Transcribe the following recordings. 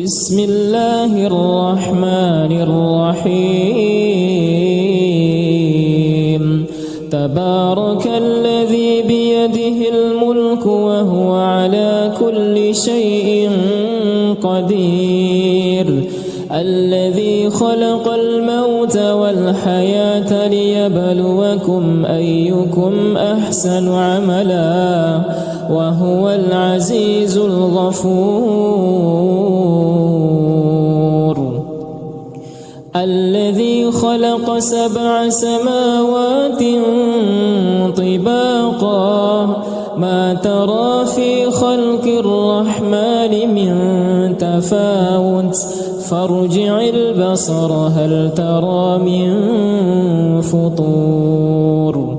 بسم الله الرحمن الرحيم تبارك الذي بيده الملك وهو على كل شيء قدير الذي خلق الموت والحياة ليبلوكم أيكم أحسن عملا وهو العزيز الغفور الذي خلق 7 سماوات طباقا ما ترى في خلق الرحمن من تفاوت فارجع البصر هل ترى من فطور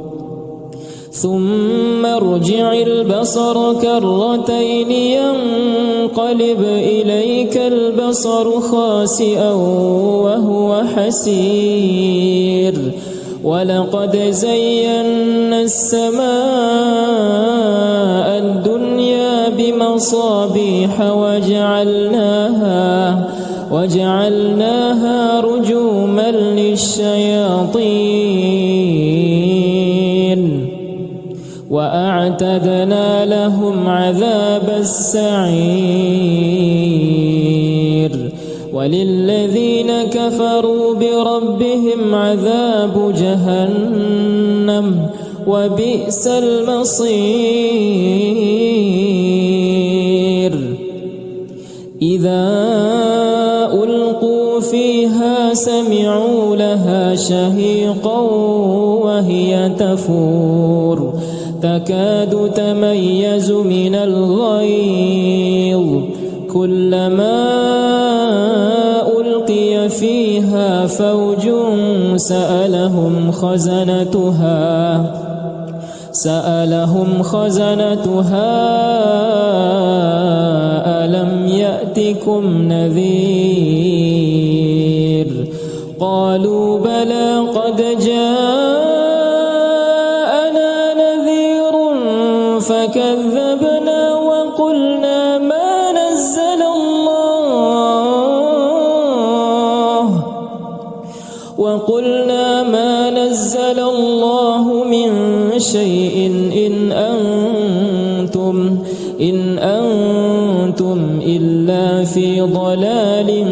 ثم ارجع البصر كرتين ينقلب إليك البصر خاسئا وهو حسير ولقد زينا السماء الدنيا بمصابيح وجعلناها رجوما للشياطين وأعتدنا لهم عذاب السعير وللذين كفروا بربهم عذاب جهنم وبئس المصير إذا ألقوا فيها سمعوا لها شهيقا وهي تفور تكاد تميز من الغيظ كلما ألقي فيها فوج سألهم خزنتها ألم يأتكم نذير قالوا بلى قد جاءنا نذير فكذبنا وقلنا ما نزل الله من شيء إن أنتم إلا في ضلال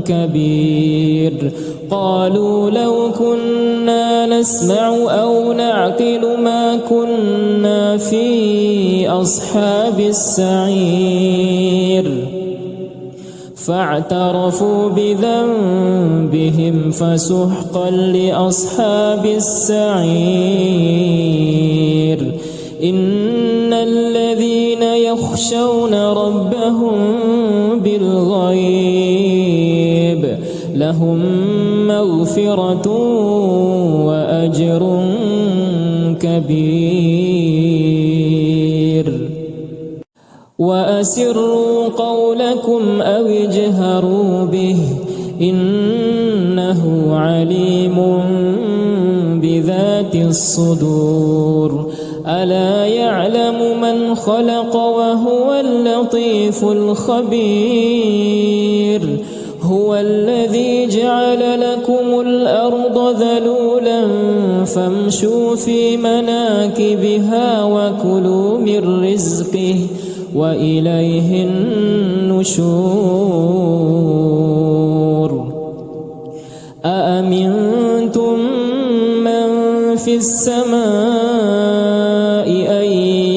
كبير قالوا لو كنا نسمع أو نعقل ما كنا في أصحاب السعير فاعترفوا بذنبهم فسحقا لأصحاب السعير إن الذين يخشون ربهم بالغيب لهم مغفرة وأجر كبير وأسروا قولكم أو اجهروا به إنه عليم بذات الصدور ألا يعلم من خلق وهو اللطيف الخبير هو الذي جعل لكم الأرض ذلولا فامشوا في مناكبها وكلوا من رزقه وإليه النشور أأمنتم من في السماء أن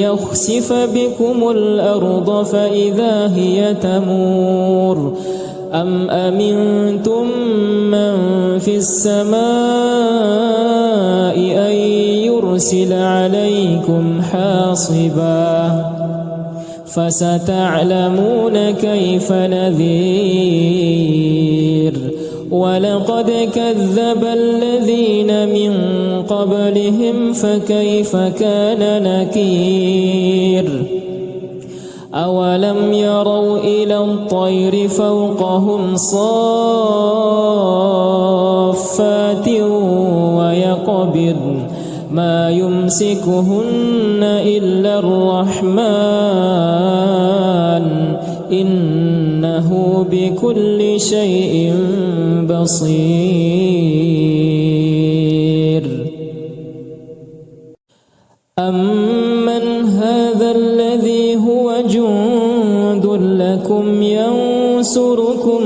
يخسف بكم الأرض فإذا هي تمور أم أمنتم من في السماء أن يرسل عليكم حاصبا فستعلمون كيف نذير ولقد كذب الذين من قبلهم فكيف كان نكير أولم يروا إلى الطير فوقهم صافات ويقبضن ما يمسكهن إلا الرحمن إنه إنه بكل شيء بصير. أمن هذا الذي هو جند لكم ينصركم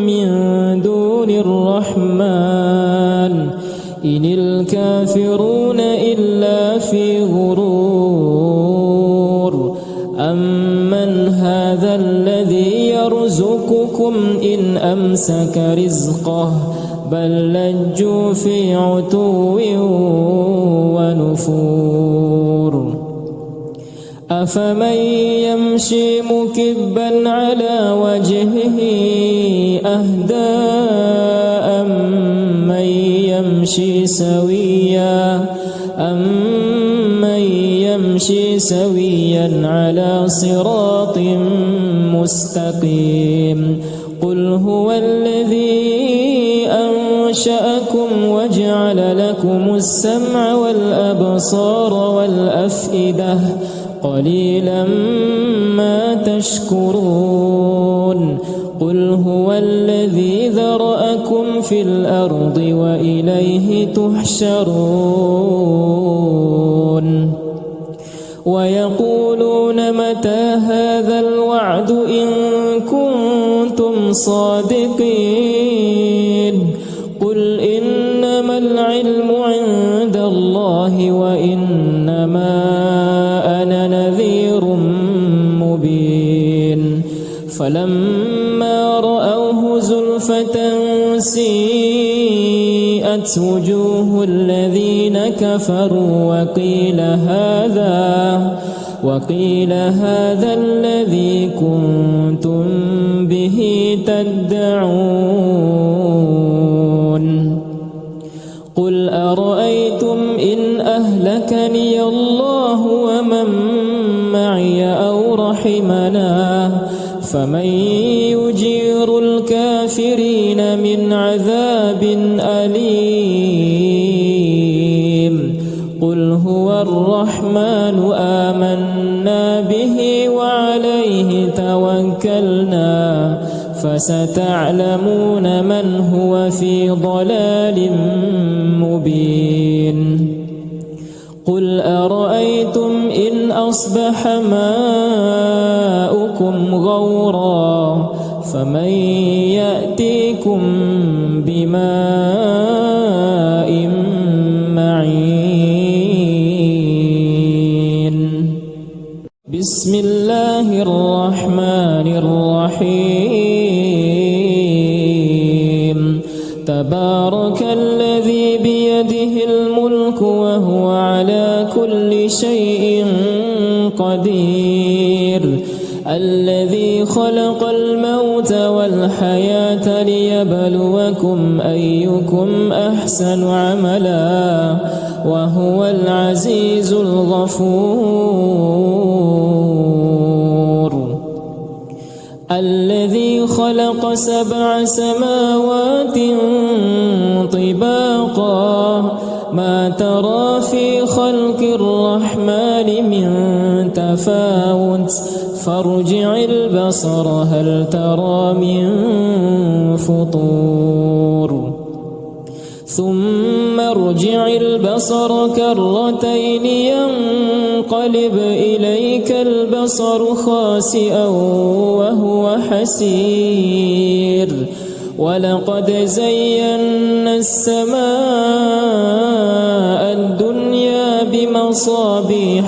من دون الرحمن إن الكافرون إلا في غرور. أمن هذا الذي يرزقكم إن أمسك رزقه بل لجوا في عتو ونفور. أفمن يمشي مكبا على وجهه أهدى أمن يمشي سويا على صراط مستقيم. قل هو الذي أنشأكم وجعل لكم السمع والأبصار والأفئدة قليلا ما تشكرون. قل هو الذي ذرأكم في الأرض وإليه تحشرون. ويقولون متى هذا الوعد إن كنتم صادقين. قل إنما العلم عند الله وإنما أنا نذير مبين. فلما رأوه زلفة سيئت وجوه الذين كفروا وقيل هذا الذي كنتم به تدعون. قل أرأيتم إن أهلكني الله ومن معي أو رحمنا فمن يجير الكافرين من عذاب أليم. قل هو الرحمن آمنا به وعليه توكلنا فستعلمون من هو في ضلال مبين. قل أرأيتم إن أصبح ماؤكم غورا فمن يأتيكم بماء معين. بسم الله الرحمن الرحيم. تبارك الذي بيده الملك وهو على كل شيء قدير. الذي خلق الموت والحياة ليبلوكم أيكم أحسن عملا وهو العزيز الغفور. الذي خلق 7 سماوات طباقا ما ترى في خلق الرحمن من تفاوت فارجع البصر هل ترى من فطور. ثم ارجع البصر كرتين ينقلب إليك البصر خاسئا وهو حسير. ولقد زينا السماء الدنيا بمصابيح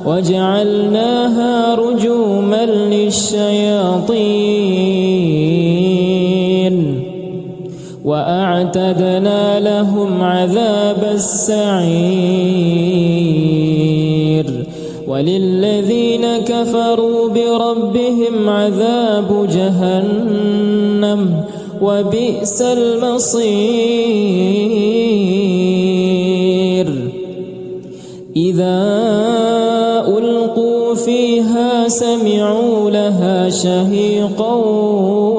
وجعلناها رجوما للشياطين وأعتدنا لهم عذاب السعير. وللذين كفروا بربهم عذاب جهنم وبئس المصير. إذا ألقوا فيها سمعوا لها شهيقا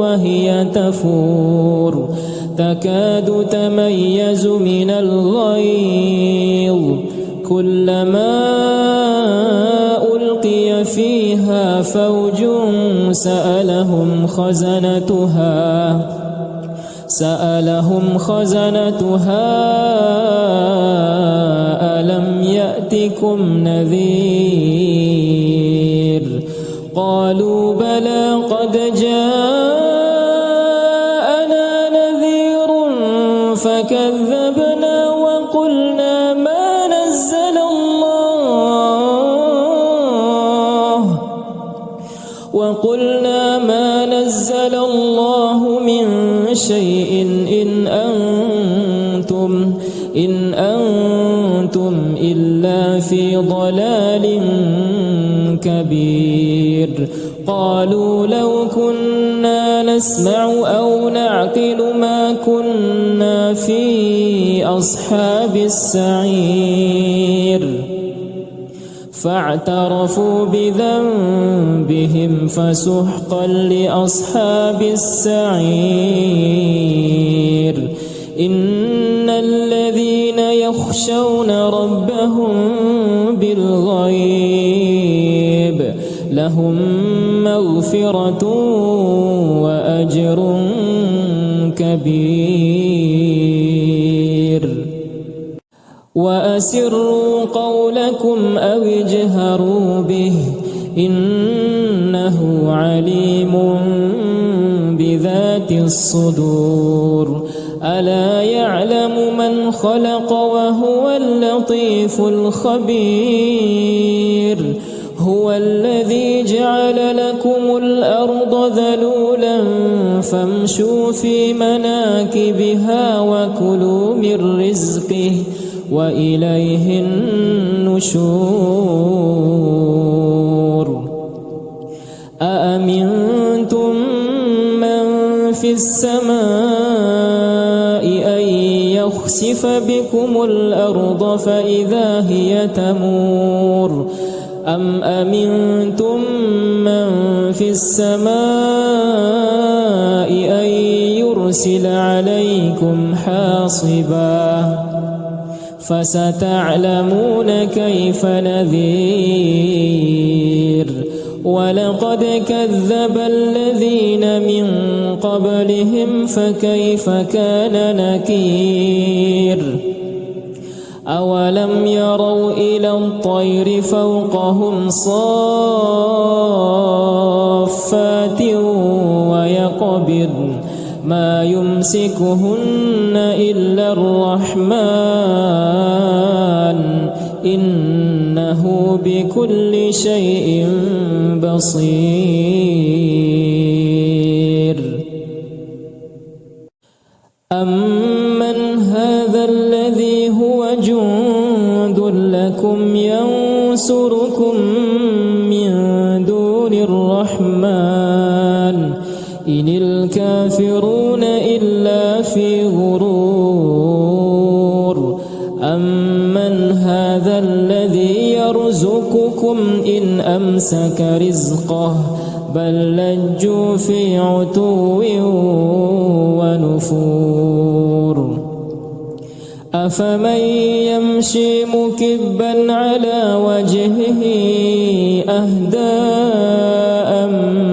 وهي تفور تكاد تميز من الغيظ كلما ألقي فيها فوج سألهم خزنتها ألم يأتكم نذير قالوا بلى قد جاءنا نذير فكذبنا وقلنا ما نزل الله من شيء إن أنتم إلا في ضلال كبير قالوا لو كنا نسمع أو نعقل ما كنا في أصحاب السعير فاعترفوا بذنبهم فسحقا لأصحاب السعير إن الذين يخشون ربهم بالغيب لهم مغفرة وأجر كبير وأسروا قولكم أو اجهروا به إنه عليم بذات الصدور ألا يعلم من خلق وهو اللطيف الخبير هو الذي جعل لكم الأرض ذلولا فامشوا في مناكبها وكلوا من رزقه وإليه النشور أأمنتم من في السماء أن يخسف بكم الأرض فإذا هي تمور أم أمنتم من في السماء أن يرسل عليكم حاصبا فستعلمون كيف نذير ولقد كذب الذين من قبلهم فكيف كان نكير أولم يروا إلى الطير فوقهم صافات ويقبضن ما يمسكهن إلا الرحمن إنه بكل شيء بصير أمن هذا الذي هو جند لكم ينصركم من دون الرحمن إن الكافرون إلا في غرور أمن هذا الذي يرزقكم إن أمسك رزقه بل لجوا في عتو ونفور أفمن يمشي مكبا على وجهه أهدى أمن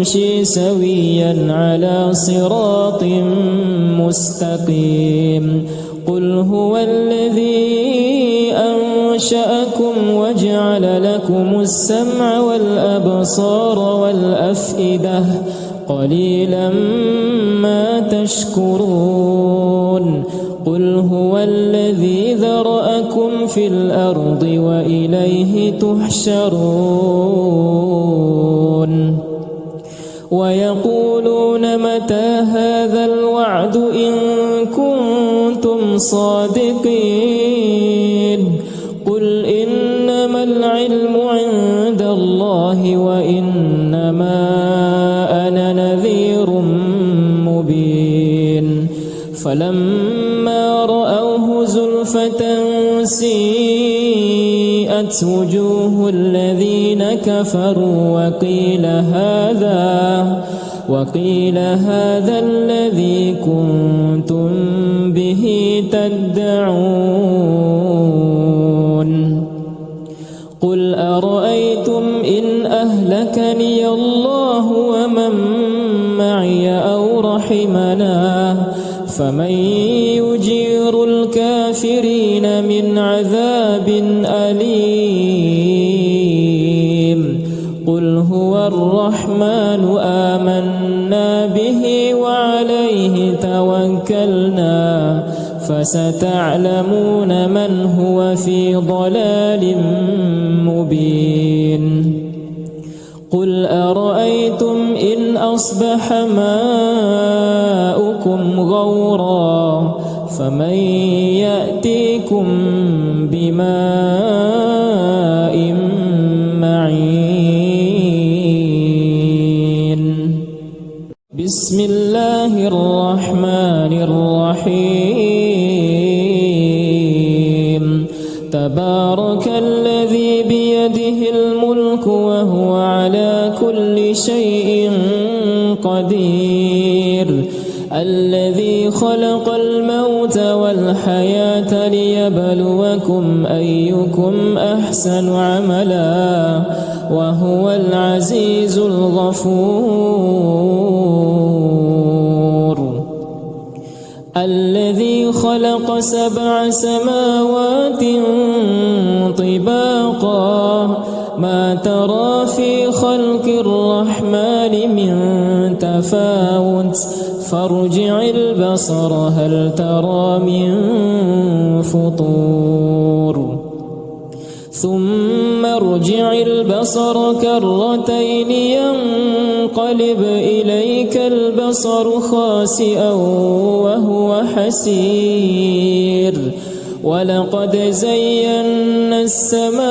يمشي سويا على صراط مستقيم قل هو الذي أنشأكم وجعل لكم السمع والأبصار والأفئدة قليلا ما تشكرون قل هو الذي ذرأكم في الأرض وإليه تحشرون ويقولون متى هذا الوعد إن كنتم صادقين قل إنما العلم عند الله وإنما أنا نذير مبين فلما رأوه زلفة سيئت وجوه الذين كفروا وقيل هذا الذي كنتم به تدعون رحمنا فمن يجير الكافرين من عذاب أليم قل هو الرحمن آمنا به وعليه توكلنا فستعلمون من هو في ضلال مبين قل أرأيتم إن أصبح ماؤكم غورا فمن يأتيكم بماء معين بسم الله الرحمن الرحيم تبارك الذي بيده الملك وهو على كل شيء قدير الذي خلق الموت والحياة ليبلوكم أيكم أحسن عملا وهو العزيز الغفور الذي خلق 7 سماوات طباقا ما ترى في خلق الرحمن من تفاوت فارجع البصر هل ترى من فطور ثم ارجع البصر كرتين ينقلب إليك البصر خاسئا وهو حسير ولقد زينا السماء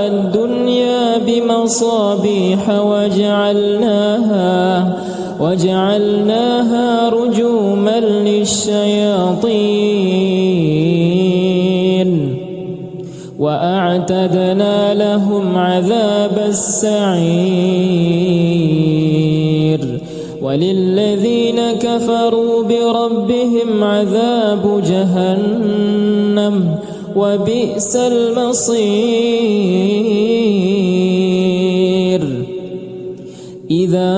الدنيا بمصابيح وجعلناها رجوما للشياطين وأعتدنا لهم عذاب السعير وللذين كفروا بربهم عذاب جهنم وبئس المصير إذا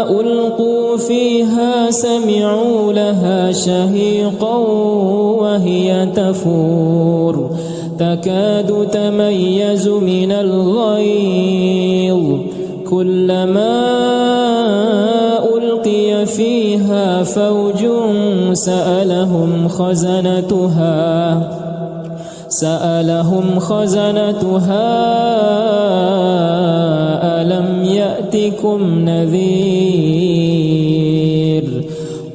ألقوا فيها سمعوا لها شهيقا وهي تفور تكاد تميز من الغيظ كلما ألقي فيها فوج سألهم خزنتها ألم يأتكم نذير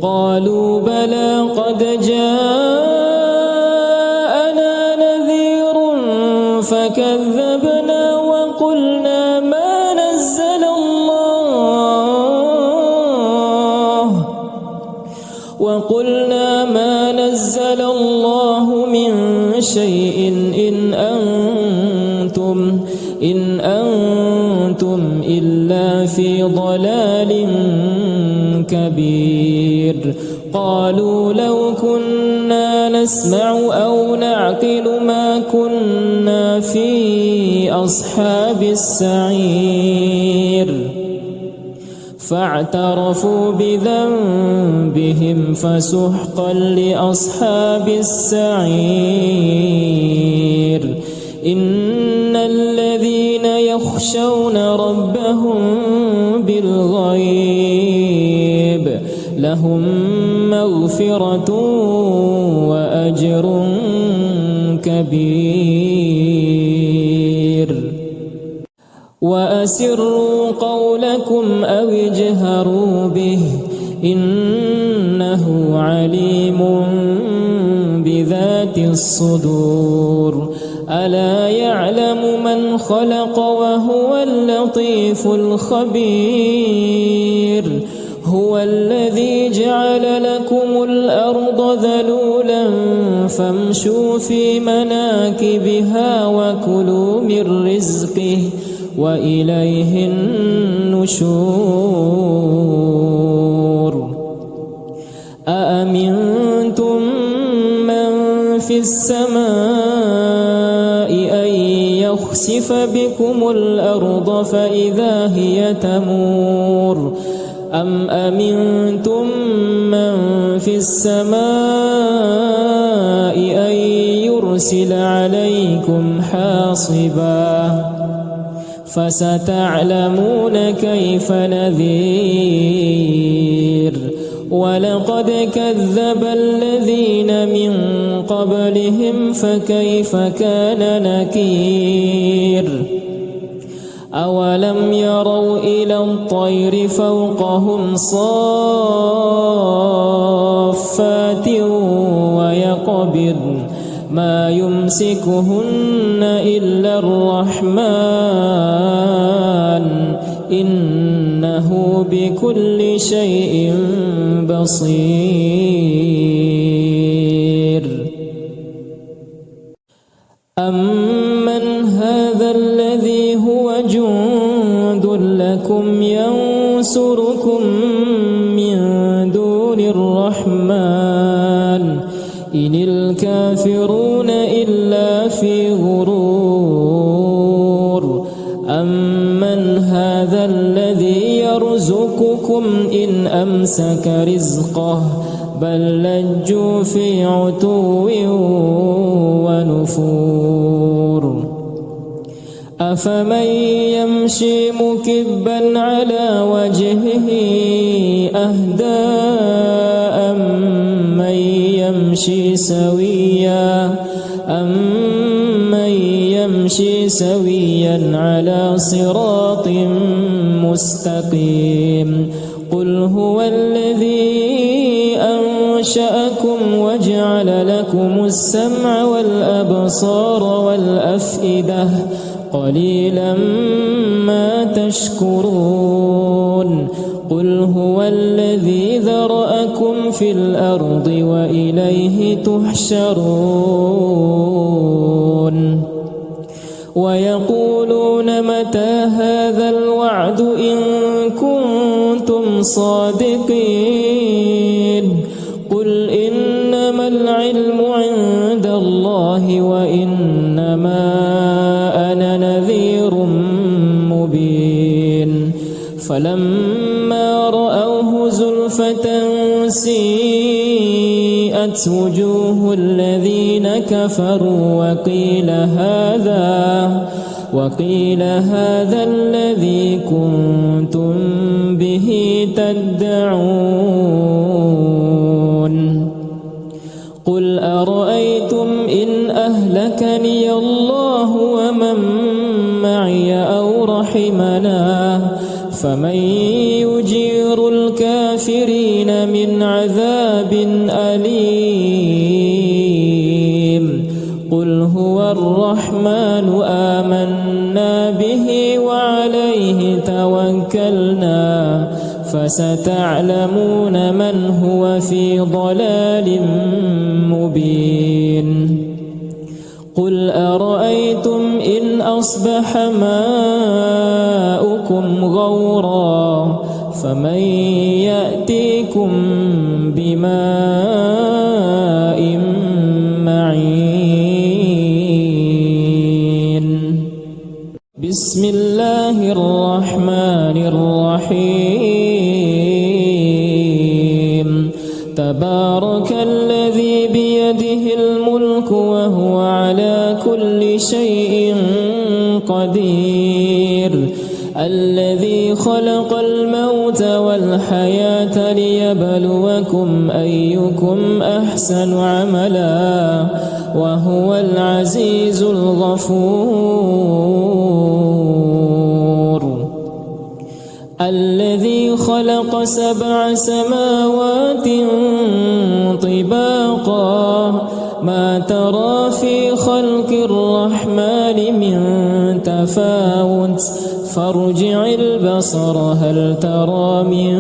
قالوا بلى قد جاءنا نذير فكذبنا وقلنا ما نزل الله من شيء إن أنتم إلا في ضلال كبير قالوا لو كنا نسمع أو نعقل ما كنا في أصحاب السعير فاعترفوا بذنبهم فسحقا لأصحاب السعير إن الذين يخشون ربهم بالغيب لهم مغفرة وأجر كبير وأسروا قولكم أو اجهروا به إنه عليم بذات الصدور ألا يعلم من خلق وهو اللطيف الخبير هو الذي جعل لكم الأرض ذلولا فامشوا في مناكبها وكلوا من رزقه وإليه النشور أأمنتم من في السماء أن يخسف بكم الأرض فإذا هي تمور أم أمنتم من في السماء أن يرسل عليكم حاصبا فستعلمون كيف نذير ولقد كذب الذين من قبلهم فكيف كان نكير أولم يروا إلى الطير فوقهم صافات ويقبضن ما يمسكهن إلا الرحمن إنه بكل شيء بصير أمن هذا الذي هو جند لكم ينصركم من دون الرحمن إن الكافرون إلا في غرور أمن هذا الذي يرزقكم إن أمسك رزقه بل لجوا في عتو ونفور أفمن يمشي مكبا على وجهه أهدى أمن يمشي سويا على صراط مستقيم قل هو الذي أنشأكم وجعل لكم السمع والأبصار والأفئدة قليلا ما تشكرون قل هو الذي ذرأكم في الأرض وإليه تحشرون ويقولون متى هذا الوعد إن كنتم صادقين قل إنما العلم عند الله وإنما أنا نذير مبين فلما رأوه زلفة سيئت وجوه الذين كفروا وقيل هذا الذي كنتم به تدعون قل أرأيتم إن أهلكني الله ومن معي أو رحمنا فمن يجير الكافرين من عذاب أليم قل هو الرحمن آمنا به وعليه توكلنا فستعلمون من هو في ضلال مبين قل أرأيتم إن أصبح ماؤكم غورا فمن يأتيكم بماء معين بسم الله الرحمن الرحيم تبارك الذي بيده الملك وهو على كل شيء قدير الذي خلق الموت والحياة ليبلوكم أيكم أحسن عملا وهو العزيز الغفور الذي خلق 7 سماوات طباقا ما ترى في خلق الرحمن من تفاوت فارجع البصر هل ترى من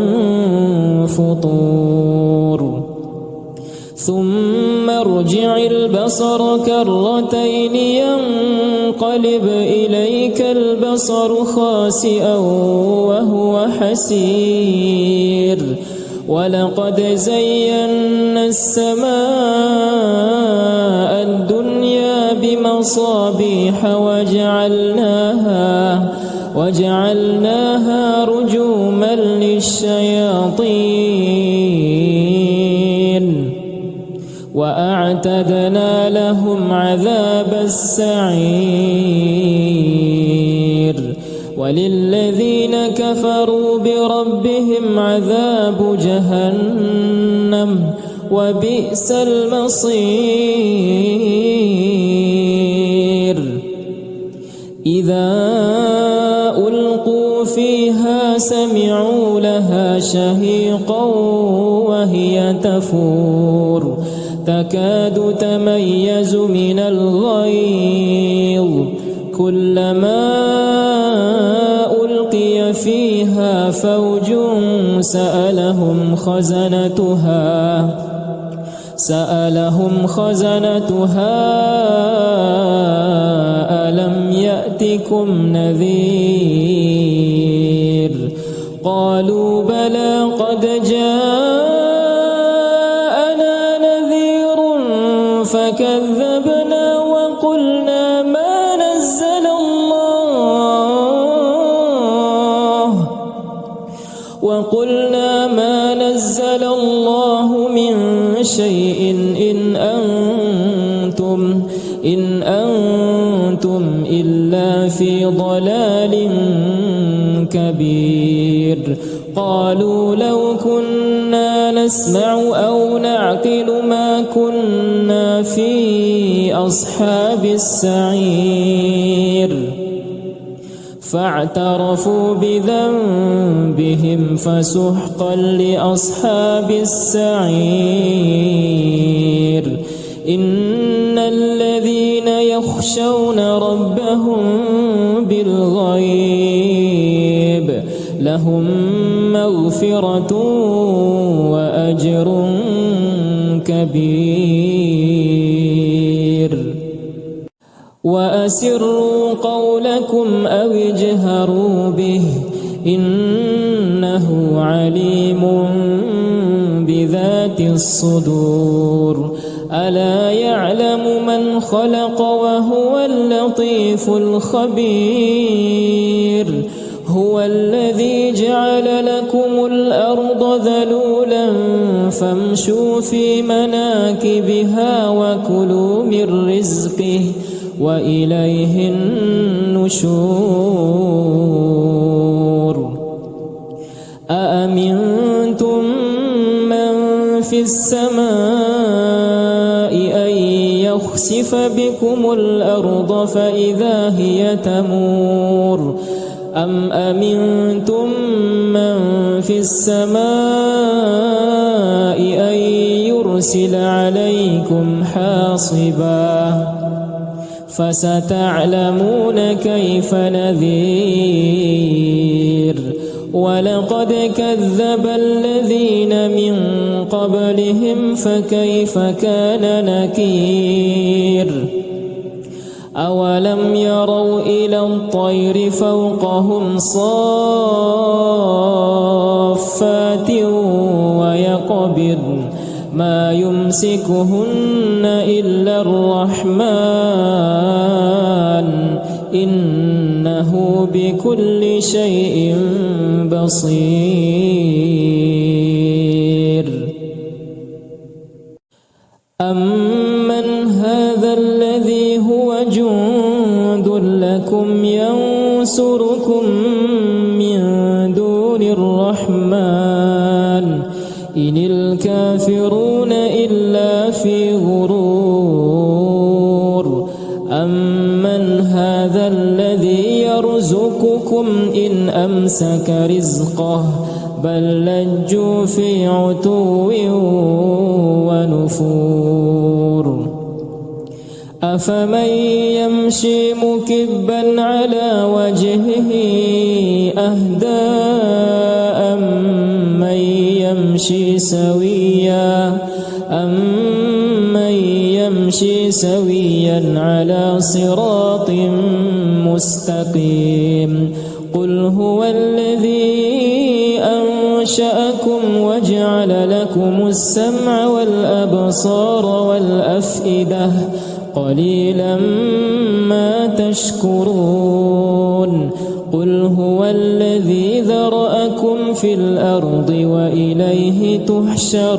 فطور ثم ارجع البصر كرتين ينقلب إليك البصر خاسئا وهو حسير ولقد زينا السماء الدنيا بمصابيح وجعلناها رجوما للشياطين وأعتدنا لهم عذاب السعير وللذين كفروا بربهم عذاب جهنم وبئس المصير إذا ألقوا فيها سمعوا لها شهيقا وهي تفور تكاد تميز من الغيظ كلما ألقي فيها فوج سألهم خزنتها ألم يأتكم نذير قالوا بلى قد جاءنا نذير فكذبنا وقلنا ما نزل الله من شيء إن أنتم إلا في ضلال كبير قالوا لو كنا نسمع أو نعقل ما كنا في أصحاب السعير فاعترفوا بذنبهم فسحقا لأصحاب السعير إن الذين يخشون ربهم بالغيب لهم مغفرة وأجر كبير وأسروا قولكم أو اجهروا به إنه عليم بذات الصدور ألا يعلم من خلق وهو اللطيف الخبير هو الذي جعل لكم الأرض ذلولا فامشوا في مناكبها وكلوا من رزقه وإليه النشور أأمنتم من في السماء أن يخسف بكم الأرض فإذا هي تمور أم أمنتم من في السماء أن يرسل عليكم حاصبا فستعلمون كيف نذير ولقد كذب الذين من قبلهم فكيف كان نكير أولم يروا إلى الطير فوقهم صافات ويقبضن ما يمسكهن إلا الرحمن إنه بكل شيء بصير أمن هذا الذي هو جند لكم ينصركم من دون الرحمن إن الكافرون إلا في غرور أمن هذا الذي يرزقكم إن أمسك رزقه بل لجوا في عتو ونفور أفمن يمشي مكبا على وجهه أهدى أمن يمشي سويا على صراط مستقيم قل هو الذي أنشأكم وجعل لكم السمع والأبصار والأفئدة قليلا ما تشكرون قل قل هو الذي ذرأكم في الأرض وإليه تحشرون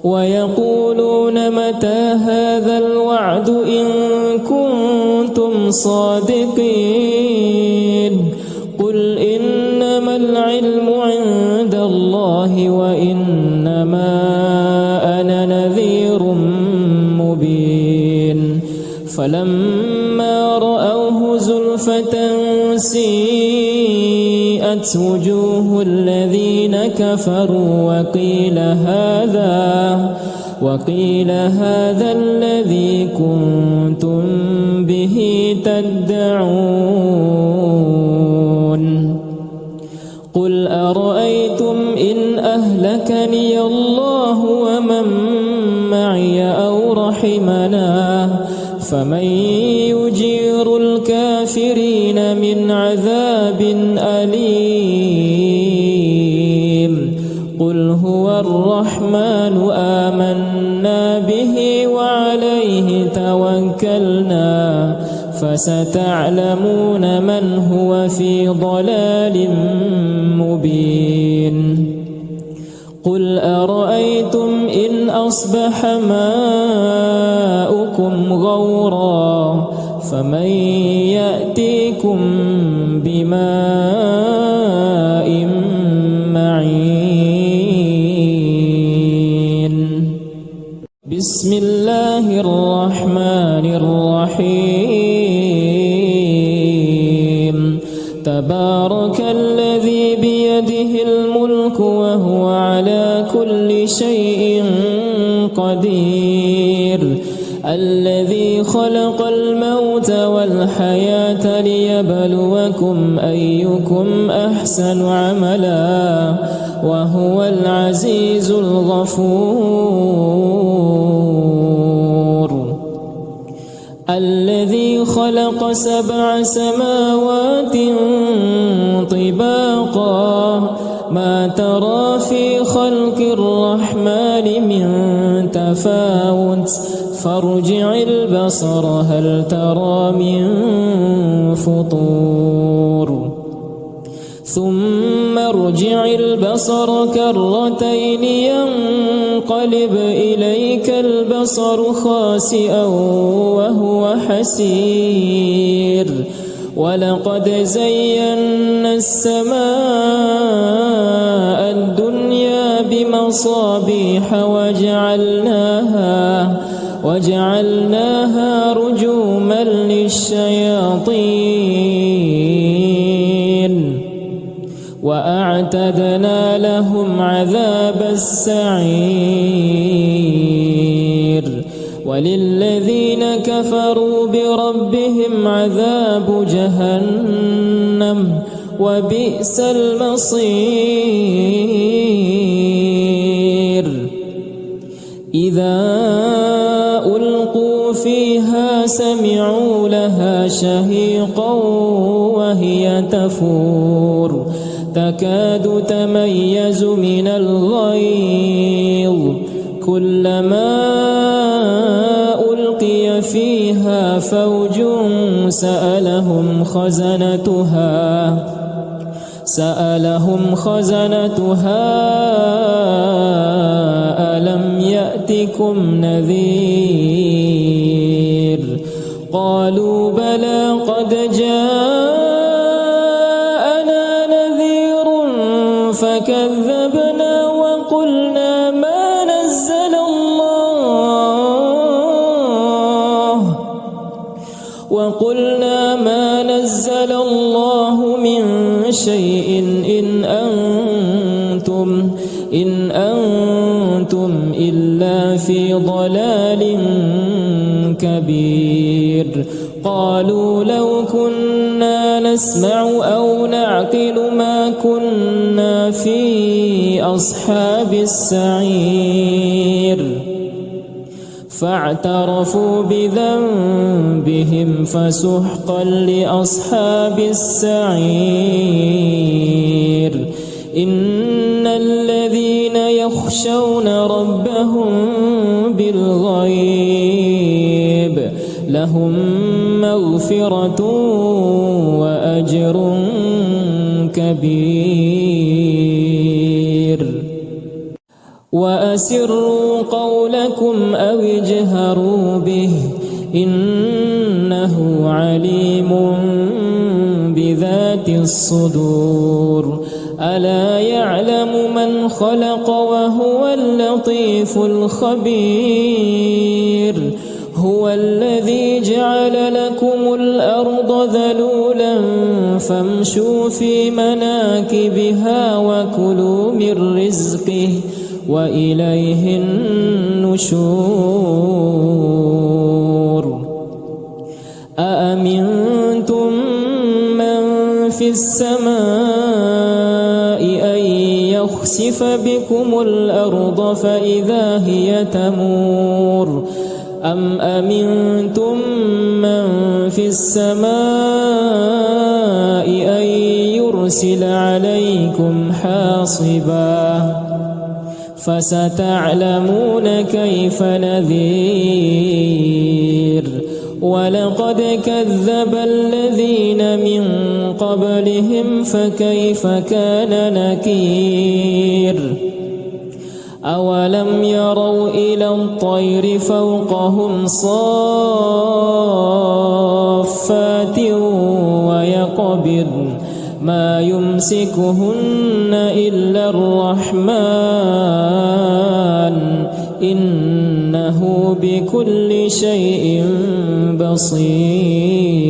ويقولون متى هذا الوعد إن كنتم صادقين قل إنما العلم عند الله وإنما أنا نذير مبين فلما رأوه زلفة سيئت وجوه الذين كفروا وقيل هذا الذي كنتم به تدعون قل أرأيتم إن أهلكني الله ومن معي أو رحمنا فمن يجير الكافرين من عذاب أليم قل هو الرحمن آمنا به وعليه توكلنا فستعلمون من هو في ضلال مبين قل أرأيتم إن أصبح ماؤكم غورا فمن يأتيكم بماء معين بسم الله الرحمن الرحيم تبارك الذي بيده الملك وهو على كل شيء قدير الذي خلق الموت والحياة ليبلوكم أيكم أحسن عملا وهو العزيز الغفور الذي خلق 7 سماوات طباقا ما ترى في خلق الرحمن من تفاوت فارجع البصر هل ترى من فطور ثم ارجع البصر كرتين ينقلب إليك البصر خاسئا وهو حسير ولقد زينا السماء الدنيا بمصابيح وجعلناها رجوما للشياطين وأعتدنا لهم عذاب السعير وللذين كفروا بربهم عذاب جهنم وبئس المصير إذا ألقوا فيها سمعوا لها شهيقا وهي تفور تكاد تميز من الغيظ كلما ألقي فيها فوج سألهم خزنتها ألم يأتكم نذير قالوا بلى قد جاءنا نذير فكذبنا وقلنا ما نزل الله من شيء إن أنتم إلا في ضلال كبير قالوا لو كنا نسمع أو نعقل ما كنا في أصحاب السعير فاعترفوا بذنبهم فسحقا لأصحاب السعير إن الذين يخشون ربهم بالغيب لهم مغفرة مغفرة وأجر كبير وأسروا قولكم أو اجهروا به إنه عليم بذات الصدور ألا يعلم من خلق وهو اللطيف الخبير هو الذي جعل لكم الأرض ذلولا فامشوا في مناكبها وكلوا من رزقه وإليه النشور أأمنتم من في السماء أن يخسف بكم الأرض فإذا هي تمور أم أمنتم من في السماء أن يرسل عليكم حاصبا فستعلمون كيف نذير ولقد كذب الذين من قبلهم فكيف كان نكير أولم يروا إلى الطير فوقهم صافات ويقبضن ما يمسكهن إلا الرحمن إنه بكل شيء بصير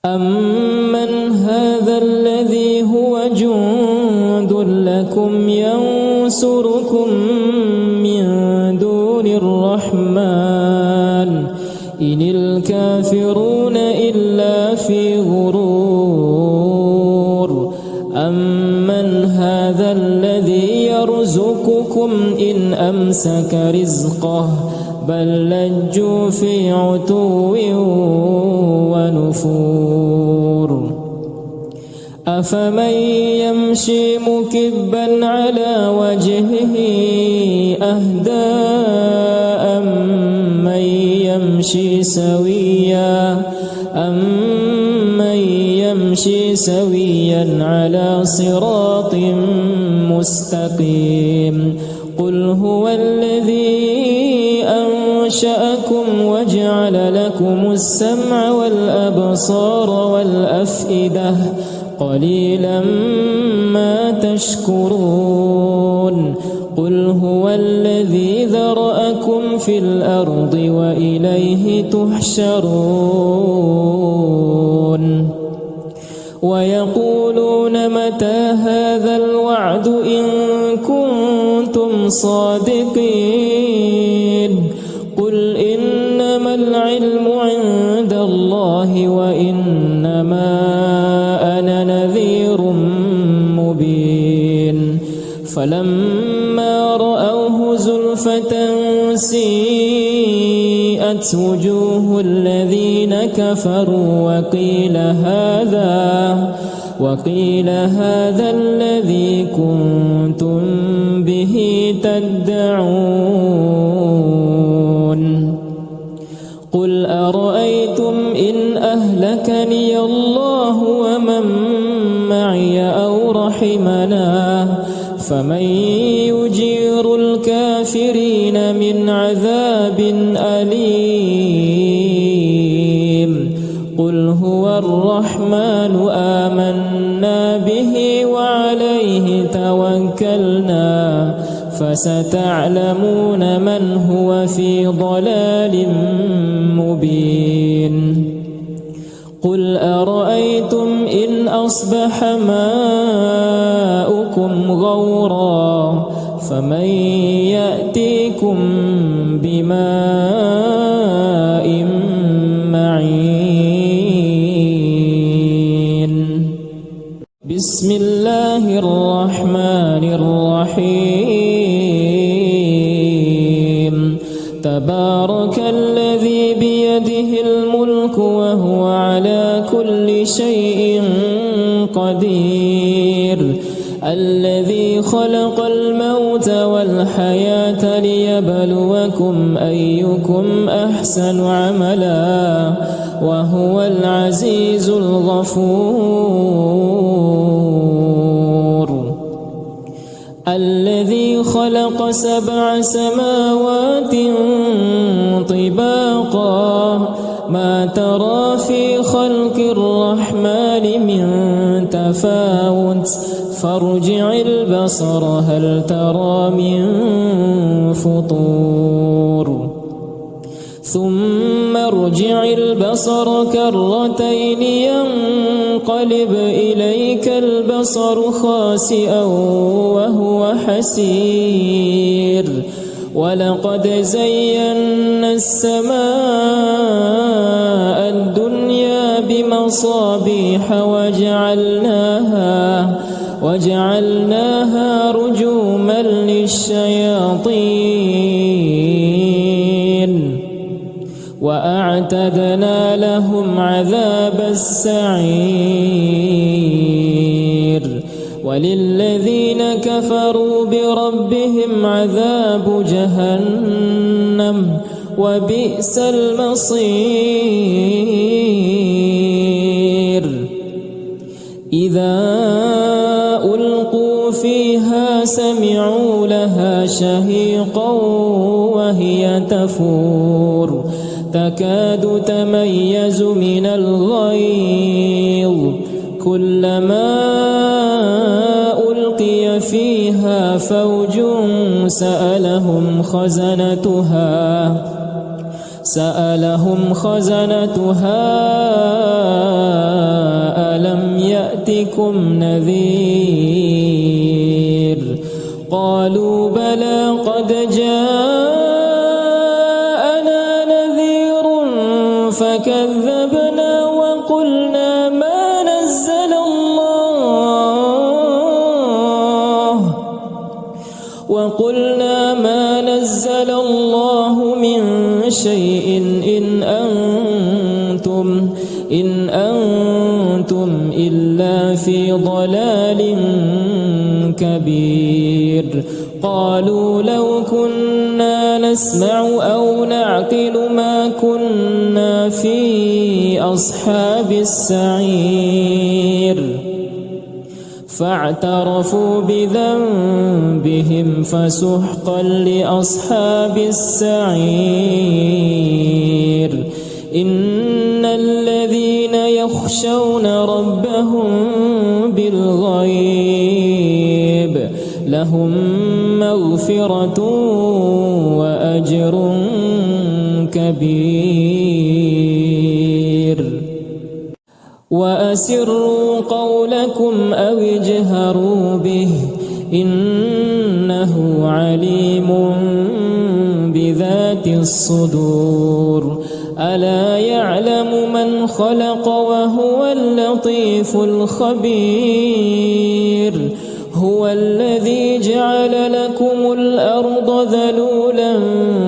أمن هذا الذي هو جند لكم ينصركم من دون الرحمن إن الكافرون إلا في غرور أمن هذا الذي يرزقكم إن أمسك رزقه بل لجوا في عتو ونفور أفمن يمشي مكبا على وجهه أهدى أمن يمشي سويا على صراط مستقيم قل هو الذي أنشأكم وجعل لكم السمع والأبصار والأفئدة قليلا ما تشكرون قل هو الذي ذرأكم في الأرض وإليه تحشرون ويقولون متى هذا الوعد إن كنتم صادقين قل إنما العلم عند الله وإنما أنا نذير مبين فلما رأوه زلفة سيئت وجوه الذين كفروا وقيل هذا الذي كنتم به تدعون قل أرأيتم إن أهلكني الله ومن معي أو رحمنا فمن يجير الكافرين من عذاب أليم قل هو الرحمن آمنا به وعليه توكلنا فستعلمون من هو في ضلال مبين قل أرأيتم إن أصبح ماؤكم غورا فمن يأتيكم بماء معين بسم الله الرحمن الرحيم تبارك الذي بيده الملك وهو على كل شيء قدير الذي خلق الموت والحياة ليبلوكم أيكم أحسن عملا وهو العزيز الغفور. الذي خلق 7 سماوات طباقا ما ترى في خلق الرحمن من تفاوت فارجع البصر هل ترى من فطور ثم ارجع البصر كرتين ينقلب إليك البصر خاسئا وهو حسير ولقد زينا السماء الدنيا بمصابيح وجعلناها رجوما للشياطين وأعتدنا لهم عذاب السعير وللذين كفروا بربهم عذاب جهنم وبئس المصير. إذا ألقوا فيها سمعوا لها شهيقا وهي تفور تكاد تميز من الغيظ كلما ألقي فيها فوج سألهم خزنتها ألم يأتكم نذير قالوا بلى قد جاءنا نذير فكذبنا وقلنا ما نزل الله من شيء إن أنتم إلا في ضلال كبير. قالوا لو كنا نسمع أو نعقل ما كنا في أصحاب السعير فاعترفوا بذنبهم فسحقا لأصحاب السعير. إن الذين يخشون ربهم بالغيب لهم مغفرة وأجر كبير. وأسروا قولكم أو اجهروا به إنه عليم بذات الصدور. ألا يعلم من خلق وهو اللطيف الخبير. هو الذي جعل لكم الأرض ذلولا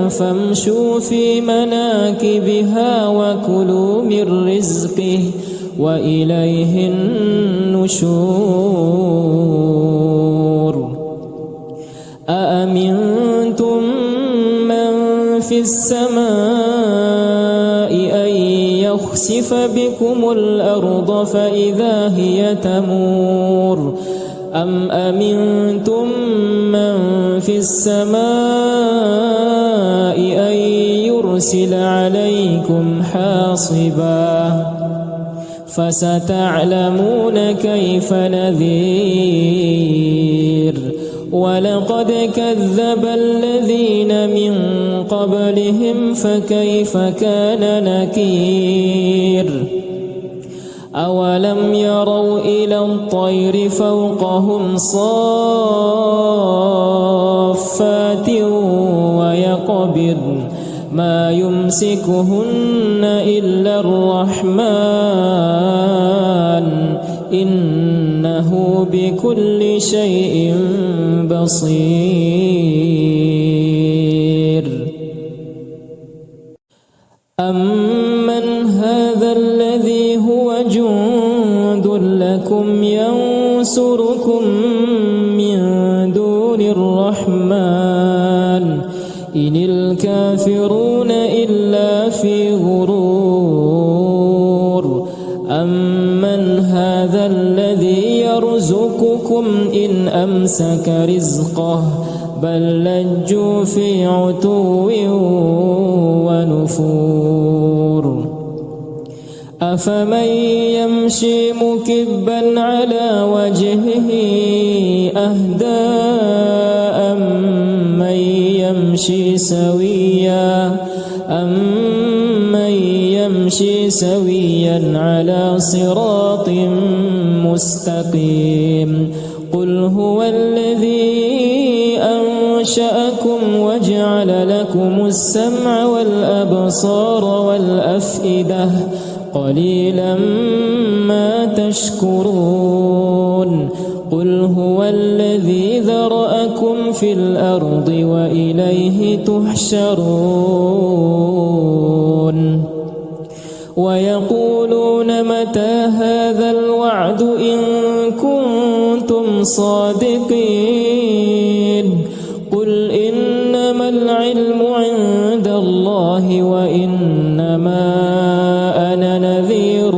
فامشوا في مناكبها وكلوا من رزقه وإليه النشور. أأمنتم من في السماء أن يخسف بكم الأرض فإذا هي تمور أم أمنتم من في السماء أن يرسل عليكم حاصبا فستعلمون كيف نذير. ولقد كذب الذين من قبلهم فكيف كان نكير. أولم يروا إلى الطير فوقهم صافات ويقبضن ما يمسكهن إلا الرحمن إنه بكل شيء بصير. أمن هذا الذي هو جند لكم ينصركم الرحمن إن الكافرون إلا في غرور أمن هذا الذي يرزقكم إن أمسك رزقه بل لجوا في عتو ونفور أفمن يمشي مكبا على وجهه أهدى أمن يمشي سويا على صراط مستقيم قل هو الذي أنشأكم وجعل لكم السمع والأبصار والأفئدة قليلا ما تشكرون قل هو الذي ذرأكم في الأرض وإليه تحشرون ويقولون متى هذا الوعد إن كنتم صادقين قل إنما العلم عند الله وإنما أنا نذير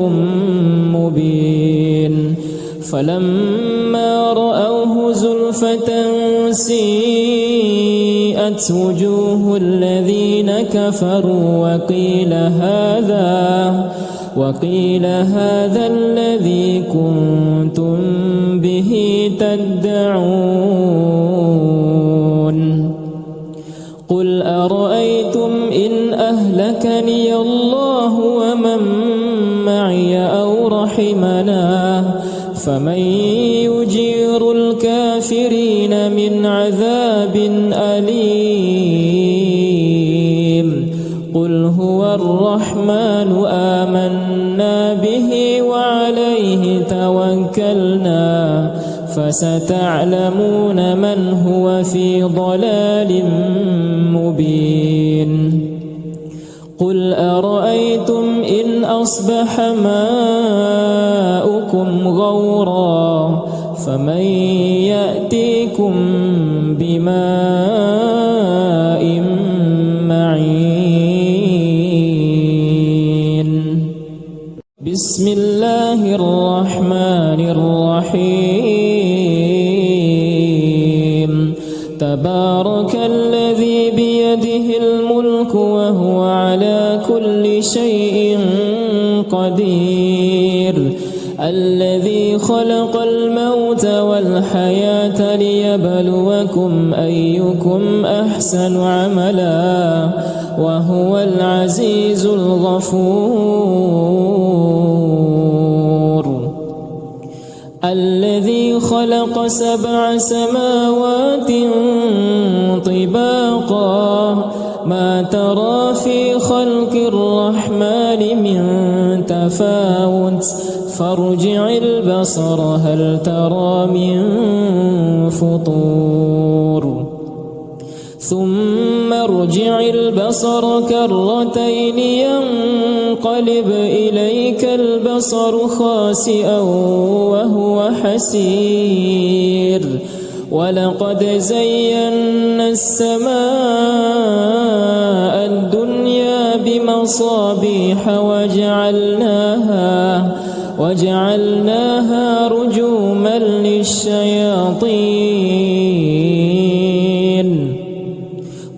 مبين فلما رأوه زلفة سيئت وجوه الذين كفروا وقيل هذا الذي كنتم به تدعون قل أرأيتم إن أهلكني الله ومن معي أو رحمنا فمن يجير الكافرين من عذاب أليم قل هو الرحمن آمنا به وعليه توكلنا فستعلمون من هو في ضلال مبين قل أرأيتم إن أصبح ماؤكم غورا فمن يأتيكم بماء معين بسم الله الرحمن الرحيم تبارك الذي بيده الملك وهو على كل شيء قدير الذي خلق الموت والحياة ليبلوكم أيكم أحسن عملا وهو العزيز الغفور الذي خلق 7 سماوات طباقا ما ترى في خلق الرحمن من تفاوت فارجع البصر هل ترى من فطور ثم ارجع البصر كرتين ينقلب إليك البصر خاسئا وهو حسير ولقد زينا السماء الدنيا بمصابيح وجعلناها رجوما للشياطين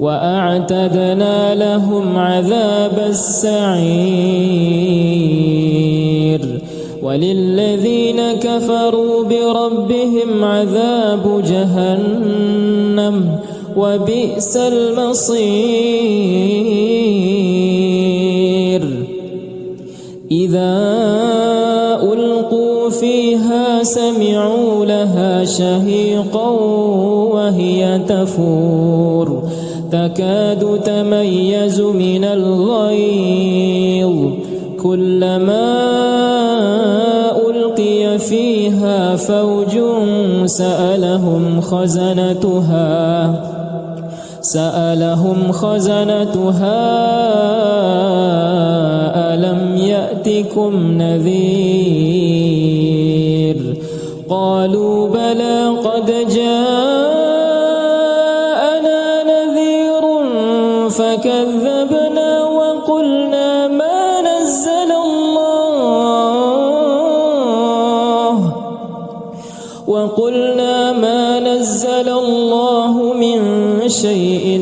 وأعتدنا لهم عذاب السعير وللذين كفروا بربهم عذاب جهنم وبئس المصير إذا ألقوا فيها سمعوا لها شهيقا وهي تفور تكاد تميز من الغيظ كلما ألقي فيها فوج سألهم خزنتها ألم يأتكم نذير قالوا بلى قد جاءنا كذبنا وقلنا ما نزل الله من شيء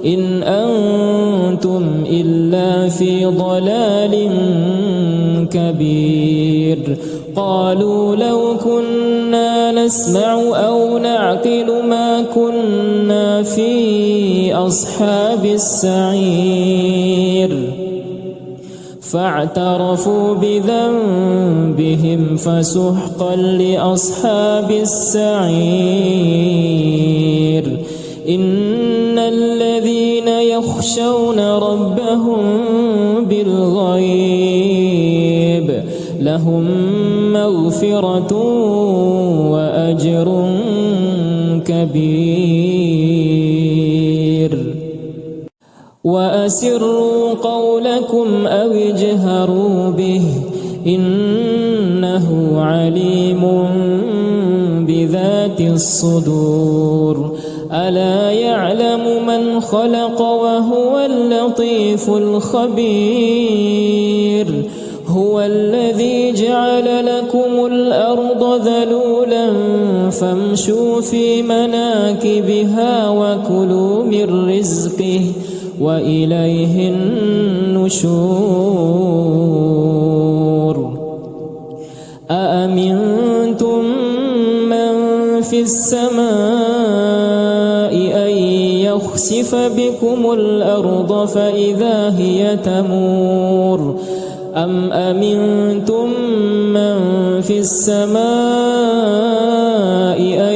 إن أنتم إلا في ضلال كبير. قالوا لو كنا نسمع أو نعقل ما كنا في أصحاب السعير. فاعترفوا بذنبهم فسحقا لأصحاب السعير. إن الذين يخشون ربهم بالغيب لهم مغفرة وأجر كبير. وأسروا قولكم أو اجهروا به إنه عليم بذات الصدور. ألا يعلم من خلق وهو اللطيف الخبير. هو الذي جعل لكم الأرض ذلولا فامشوا في مناكبها وكلوا من رزقه وإليه النشور. أأمنتم من في السماء أن يخسف بكم الأرض فإذا هي تمور أم أمنتم من في السماء أن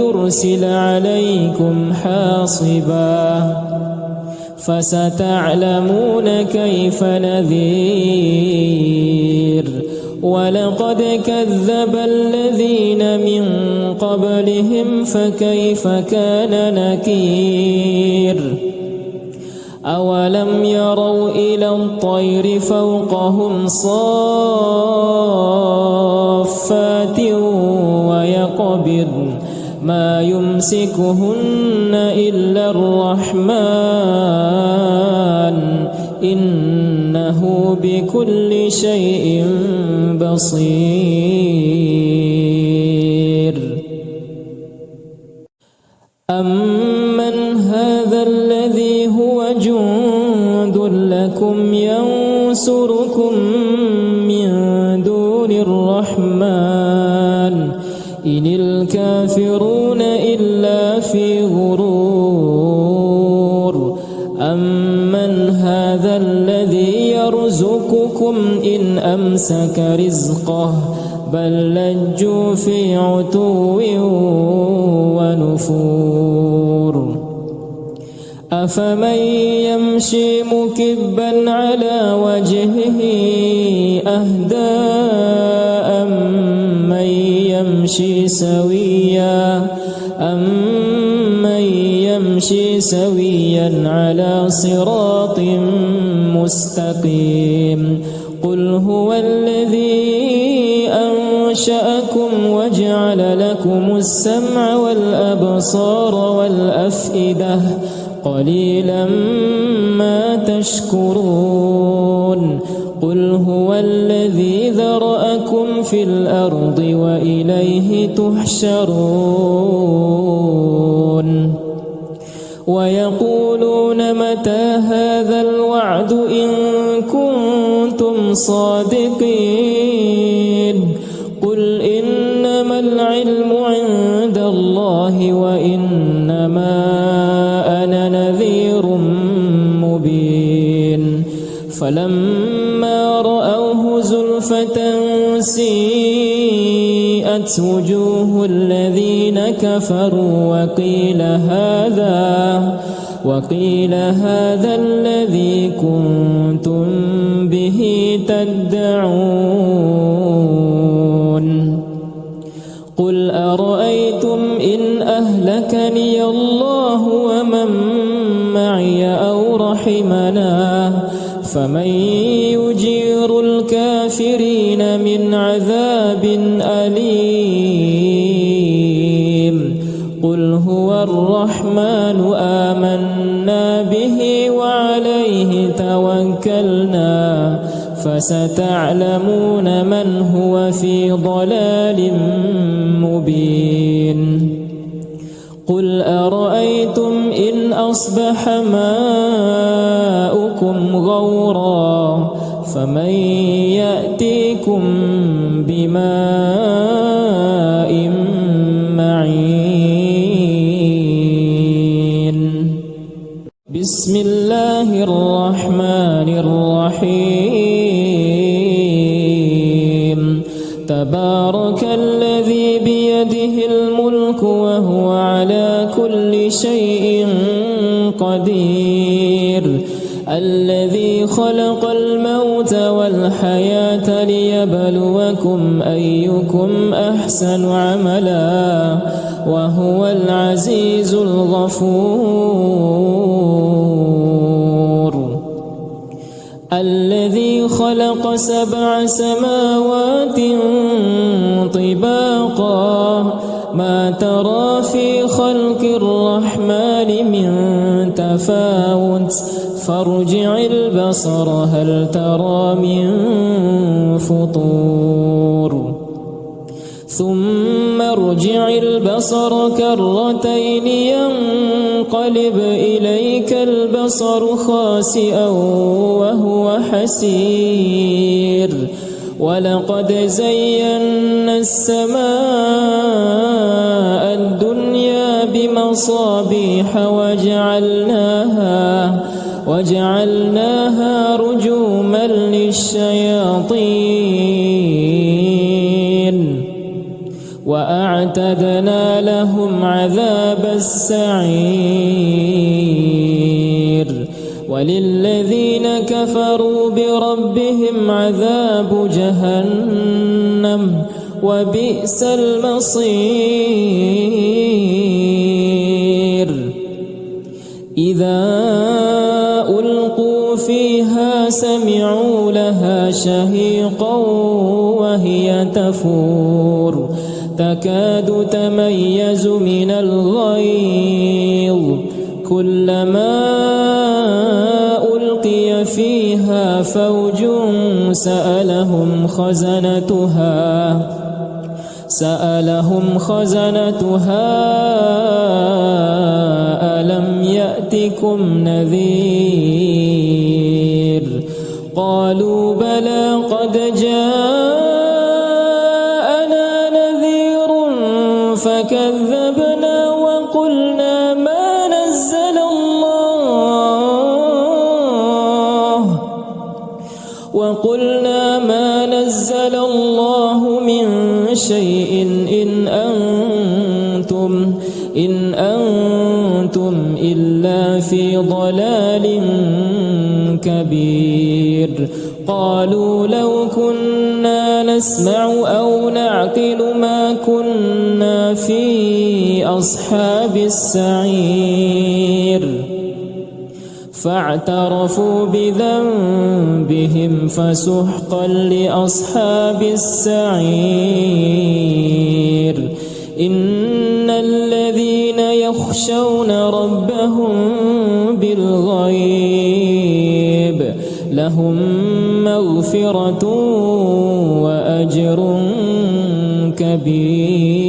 يرسل عليكم حاصبا فستعلمون كيف نذير. ولقد كذب الذين من قبلهم فكيف كان نكير. أولم يروا إلى الطير فوقهم صافات ويقبضن ما يمسكهن إلا الرحمن إنه بكل شيء بصير. أمن هذا الذي هو جند لكم ينصركم من دون الرحمن إن الكافرون إلا في غرور. أمن هذا الذي يرزقكم إن أمسك رزقه بل لجوا في عتو ونفور. أفمن يمشي مكبا على وجهه أهدى أمن يمشي سويا على صراط مستقيم. قل هو الذي أنشأكم وجعل لكم السمع والأبصار والأفئدة قليلا ما تشكرون. قل هو الذي ذرأكم في الأرض وإليه تحشرون. ويقولون متى هذا الوعد إن كنتم صادقين. قل إنما العلم عند الله وإنما أنا نذير مبين. فلما رأوه زلفة سيئت وجوه الذين كفروا وقيل هذا الذي كنتم به تدعون. قل أرأيتم إن أهلكني الله ومن معي أو رحمنا فمن يجير الكافرين من عذاب أليم. قل هو الرحمن آمنا به وعليه توكلنا فستعلمون من هو في ضلال مبين قل أرأيتم إن أصبح ماؤكم غورا فمن يأتيكم بماء معين بسم الله الرحمن الرحيم تبارك الذي بيده الملك وهو على كل شيء قدير الذي خلق الموت والحياة ليبلوكم أيكم أحسن عملا وهو العزيز الغفور الذي خلق 7 سماوات طباقا ما ترى في خلق الرحمن من تفاوت فارجع البصر هل ترى من فطور ثم ارجع البصر كرتين ينقلب إليك البصر خاسئا وهو حسير ولقد زينا السماء الدنيا بمصابيح وجعلناها رجوما للشياطين وأعتدنا لهم عذاب السعير وللذين كفروا بربهم عذاب جهنم وبئس المصير إذا ألقوا فيها سمعوا لها شهيقا وهي تفور تكاد تميز من الغيظ كلما ألقي فيها فوج سألهم خزنتها ألم يأتكم نذير قالوا بلى قد جاءنا نذير فكذبنا وقلنا ما نزل الله من شيء إن أنتم إلا في ضلال كبير قالوا لو كنا نسمع أو نعقل ما كنا في أصحاب السعير فاعترفوا بذنبهم فسحقا لأصحاب السعير إن الذين يخشون ربهم بالغيب لهم مغفرة وأجر كبير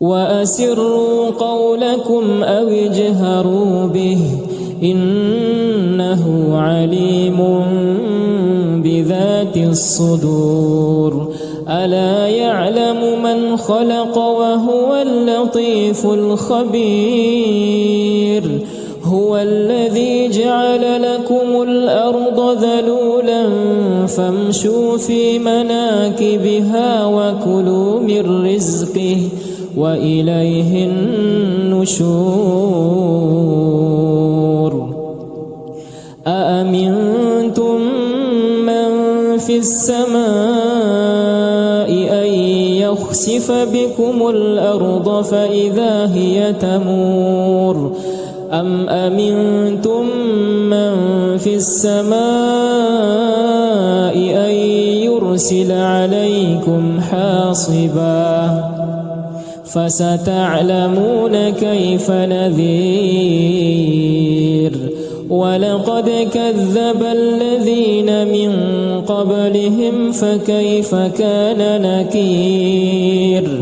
وأسروا قولكم أو اجهروا به إنه عليم بذات الصدور ألا يعلم من خلق وهو اللطيف الخبير هو الذي جعل لكم الأرض ذلولا فامشوا في مناكبها وكلوا من رزقه وإليه النشور أأمنتم من في السماء أن يخسف بكم الأرض فإذا هي تمور أم أمنتم من في السماء أن يرسل عليكم حاصبا فستعلمون كيف نذير ولقد كذب الذين من قبلهم فكيف كان نكير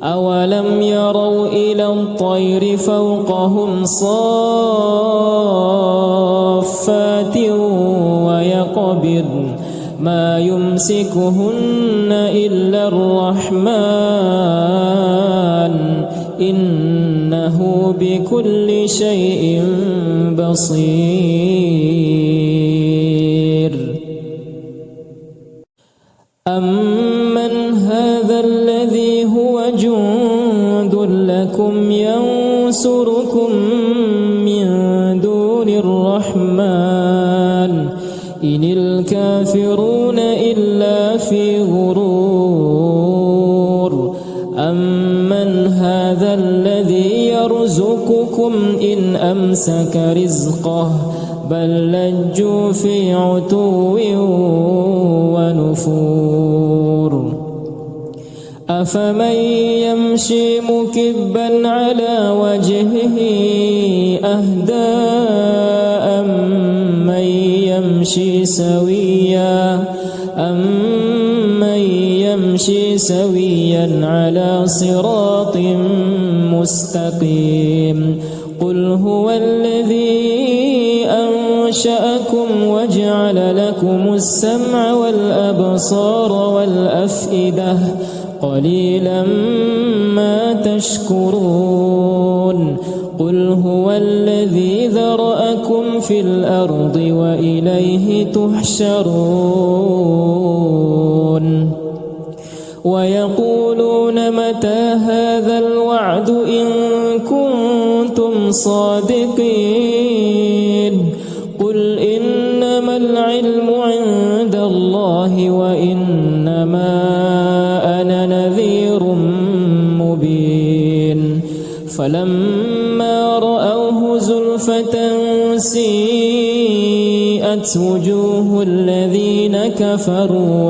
أولم يروا إلى الطير فوقهم صافات ويقبض ما يمسكهن إلا الرحمن إنه بكل شيء بصير أمن هذا الذي هو جند لكم ينصركم من دون الرحمن إن الكافرون إلا في غرور أمن هذا الذي يرزقكم إن أمسك رزقه بل لجوا في عتو ونفور أفمن يمشي مكبا على وجهه أهدى أمن يمشي سويا على صراط مستقيم قل هو الذي أنشأكم وجعل لكم السمع والأبصار والأفئدة قليلا ما تشكرون قل هو الذي ذرأكم في الأرض وإليه تحشرون ويقولون متى هذا الوعد إن كنتم صادقين قل إنما العلم عند الله وإنما أنا نذير مبين فلما رأوه زلفة سيئت وجوه الذين كفروا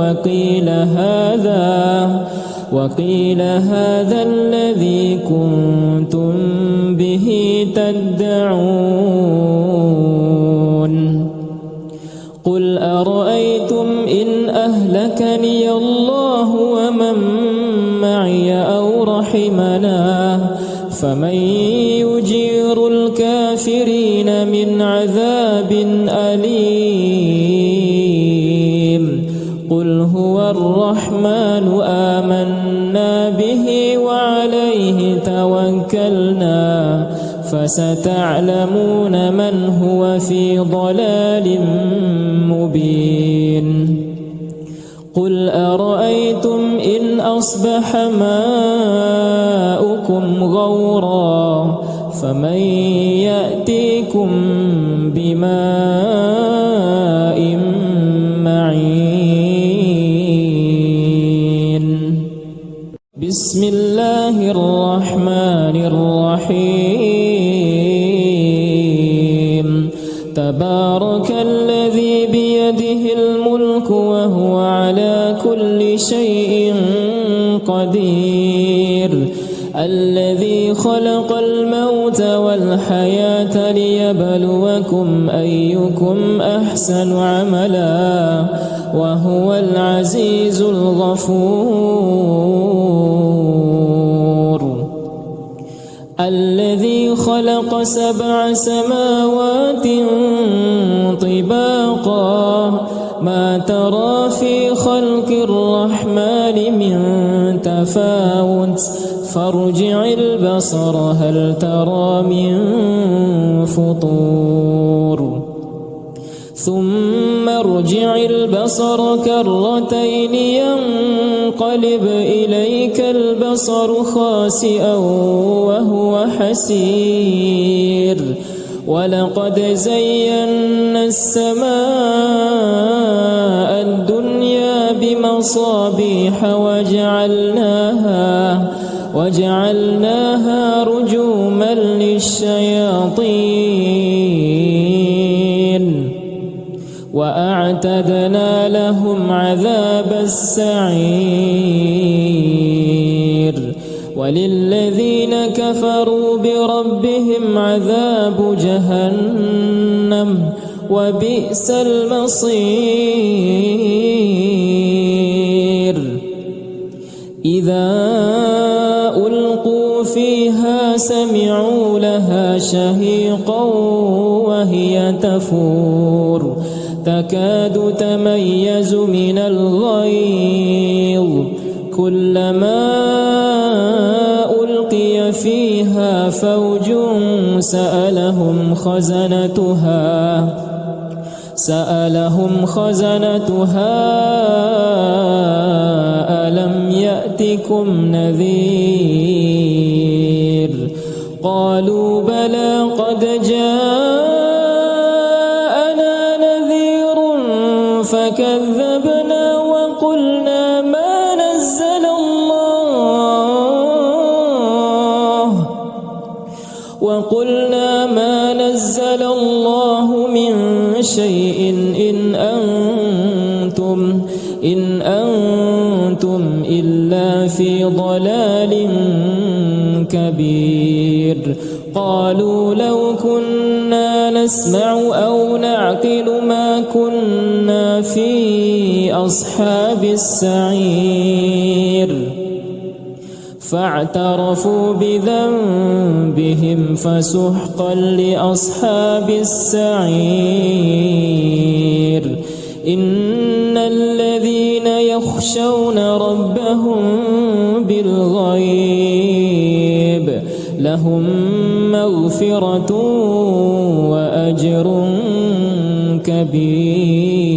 وقيل هذا الذي كنتم به تدعون قل أرأيتم إن أهلكني الله ومن معي أو رحمنا فمن يجير الكافرين من عذاب أليم قل هو الرحمن آمنا به وعليه توكلنا فستعلمون من هو في ضلال مبين قل أرأيتم إن أصبح ماؤكم غورا فمن يأتيكم بماء معين بسم الله الرحمن الرحيم تبارك الذي بيده الملك وهو على كل شيء قدير الذي خلق الموت والحياة ليبلوكم أيكم أحسن عملا وهو العزيز الغفور الذي خلق 7 سماوات طباقا ما ترى في خلق الرحمن من تفاوت فارجع البصر هل ترى من فطور ثم ارجع البصر كرتين ينقلب إليك البصر خاسئا وهو حسير ولقد زينا السماء الدنيا بمصابيح وجعلناها رجوما للشياطين وأعتدنا لهم عذاب السعير وللذين كفروا بربهم عذاب جهنم وبئس المصير إذا ألقوا فيها سمعوا لها شهيقا وهي تفور تكاد تميز من الغيظ كلما ألقي فيها فوج سألهم خزنتها ألم يأتكم نذير قالوا بلى قد جاءنا نذير فكذبنا وقلنا ما نزل الله من شيء إن أنتم إلا في ضلال كبير قالوا لو كنا نسمع أو نعقل ما كنا في أصحاب السعير فاعترفوا بذنبهم فسحقا لأصحاب السعير إن الذين يخشون ربهم بالغيب لهم مغفرة وأجر كبير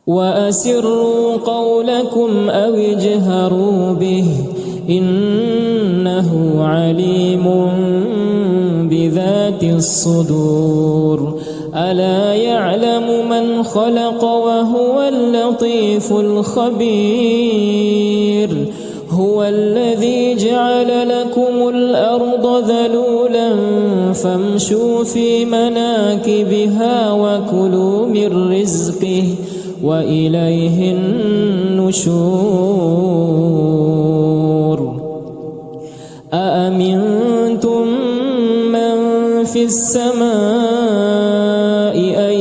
وأسروا قولكم أو اجهروا به إنه عليم بذات الصدور ألا يعلم من خلق وهو اللطيف الخبير هو الذي جعل لكم الأرض ذلولا فامشوا في مناكبها وكلوا من رزقه وإليه النشور أأمنتم من في السماء أن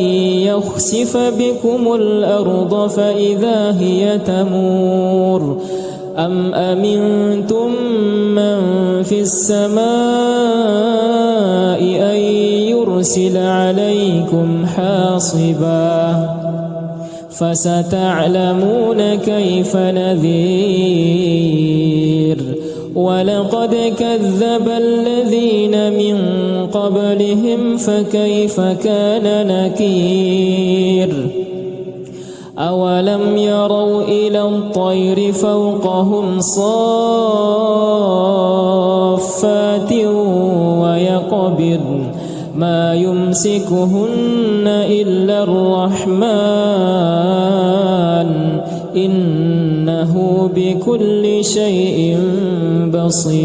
يخسف بكم الأرض فإذا هي تمور أم أمنتم من في السماء أن يرسل عليكم حاصبا فستعلمون كيف نذير ولقد كذب الذين من قبلهم فكيف كان نكير أولم يروا إلى الطير فوقهم صافات ويقبضن ما يمسكهن إلا الرحمن إنه بكل شيء بصير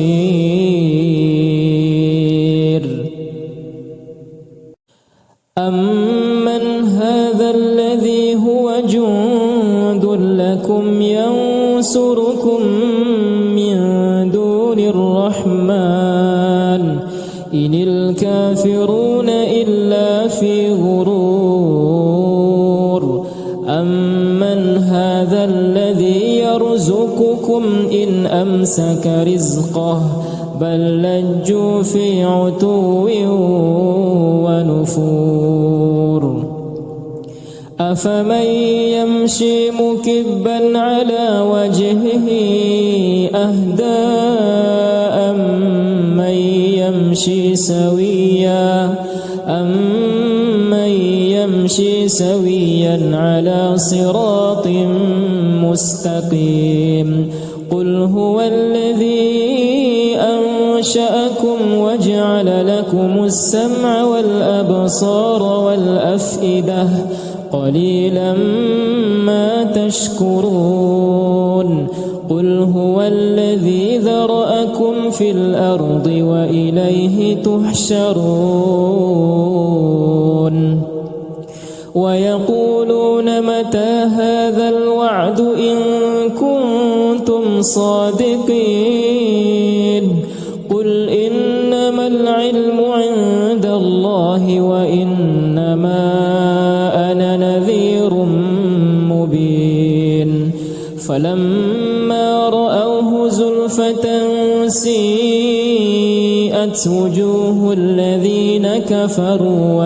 أمن هذا الذي هو جند لكم ينصركم من دون الرحمن إن الكافرون إلا في غرور أمن هذا الذي يرزقكم إن أمسك رزقه بل لجوا في عتو ونفور أفمن يمشي مكبا على وجهه أهدى أمن يمشي سويا على صراط مستقيم قل هو الذي أنشأكم وجعل لكم السمع والأبصار والأفئدة قليلا ما تشكرون قل هو الذي ذرأكم في الأرض وإليه تحشرون ويقولون متى هذا الوعد إن كنتم صادقين قل إنما العلم عند الله وإنما أنا نذير مبين فلما رأوه زلفة سيئت وجوه الذين كفروا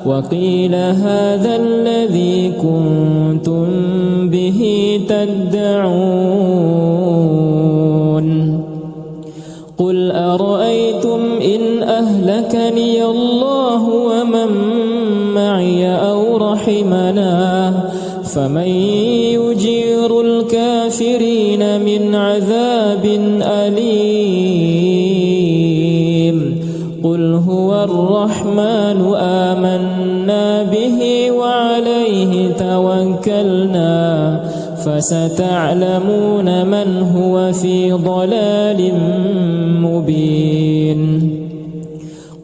وقيل هذا الذي كنتم به تدعون قل أرأيتم إن أهلكني الله ومن معي أو رحمنا فمن يجير الكافرين من عذاب أليم قل هو الرحمن آمنا به وعليه توكلنا فستعلمون من هو في ضلال مبين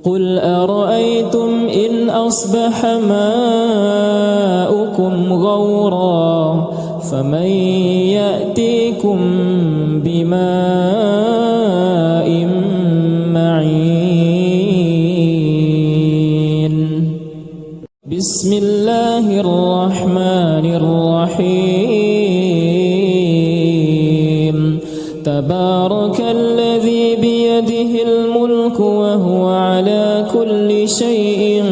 قل أرأيتم إن أصبح ماؤكم غورا فمن يأتيكم بماء معين بسم الله الرحمن الرحيم تبارك الذي بيده الملك وهو على كل شيء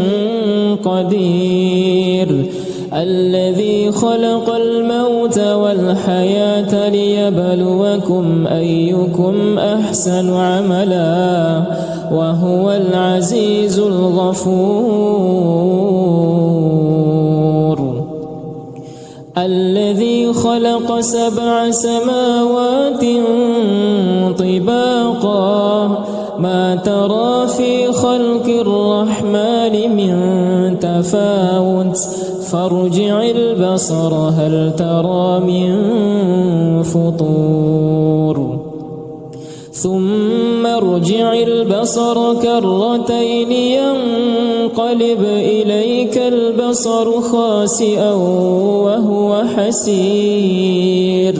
قدير الذي خلق الموت والحياة ليبلوكم أيكم أحسن عملا وهو العزيز الغفور الذي خلق 7 سماوات طباقا ما ترى في خلق الرحمن من تفاوت فارجع البصر هل ترى من فطور ثم ارجع البصر كرتين ينقلب إليك البصر خاسئا وهو حسير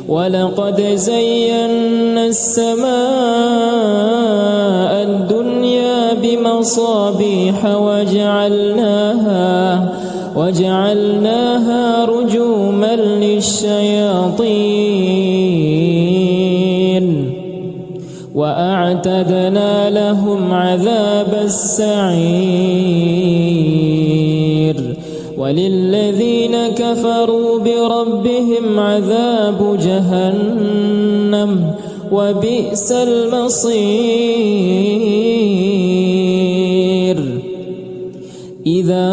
ولقد زينا السماء الدنيا بمصابيح وجعلناها رجوما للشياطين وأعتدنا لهم عذاب السعير وللذين كفروا بربهم عذاب جهنم وبئس المصير إذا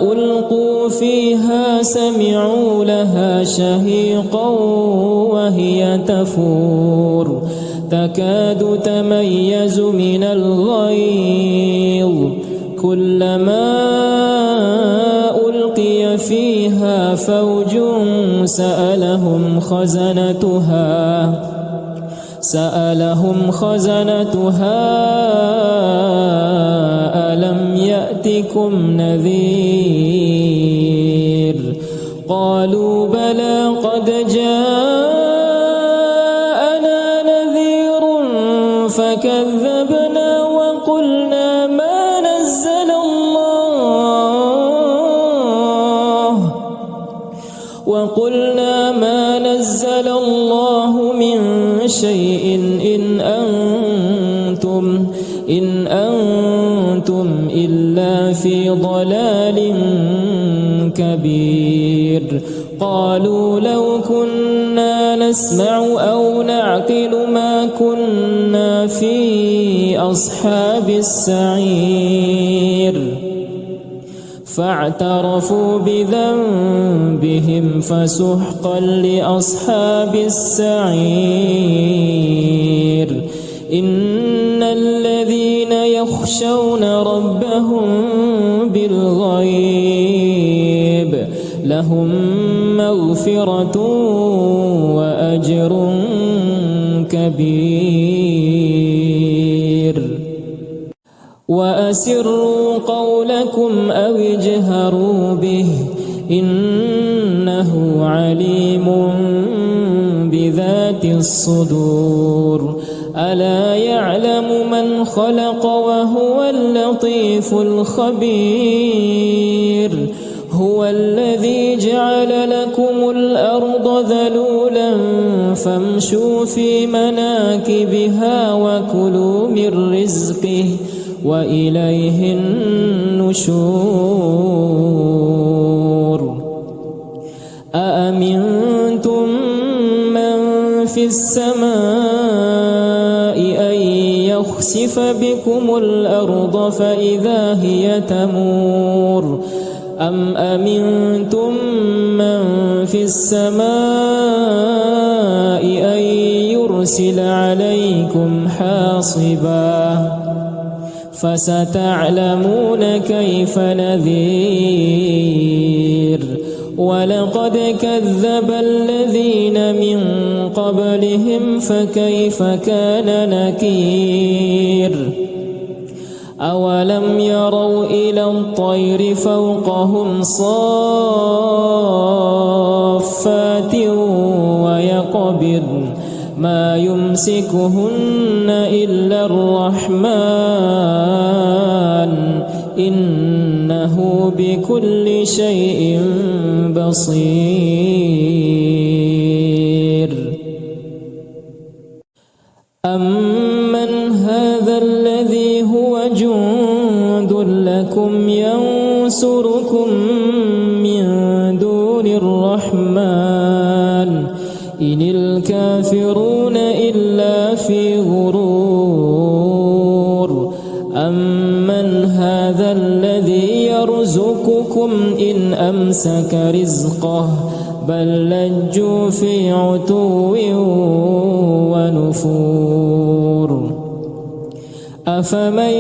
ألقوا فيها سمعوا لها شهيقا وهي تفور تكاد تميز من الغيظ كلما ألقي فيها فوج سألهم خزنتها ألم يأتكم نذير قالوا بلى قد جاءنا نذير فكذبنا وقلنا ما نزل الله من شيء إن أنتم إلا في ضلال كبير قالوا لو كنا نسمع أو نعقل ما كنا في أصحاب السعير فاعترفوا بذنبهم فسحقا لأصحاب السعير إن الذين يخشون ربهم بالغيب لهم مغفرة وأجر كبير. وأسروا قولكم أو اجهروا به إنه عليم بذات الصدور. ألا يعلم من خلق وهو اللطيف الخبير. هو الذي جعل لكم الأرض ذلولا فامشوا في مناكبها وكلوا من رزقه وإليه النشور. أأمنتم من في السماء أن يخسف بكم الأرض فإذا هي تمور أم أمنتم من في السماء أن يرسل عليكم حاصبا فستعلمون كيف نذير. ولقد كذب الذين من قبلهم فكيف كان نكير. أولم يروا إلى الطير فوقهم صافات ويقبضن ما يمسكهن إلا الرحمن إنه بكل شيء بصير. أمن هذا الذي هو جند لكم ينصركم من دون الرحمن إن الكافرون إلا في غرور. أمن هذا الذي يرزقكم إن أمسك رزقه بل لجوا في عتو ونفور. أفمن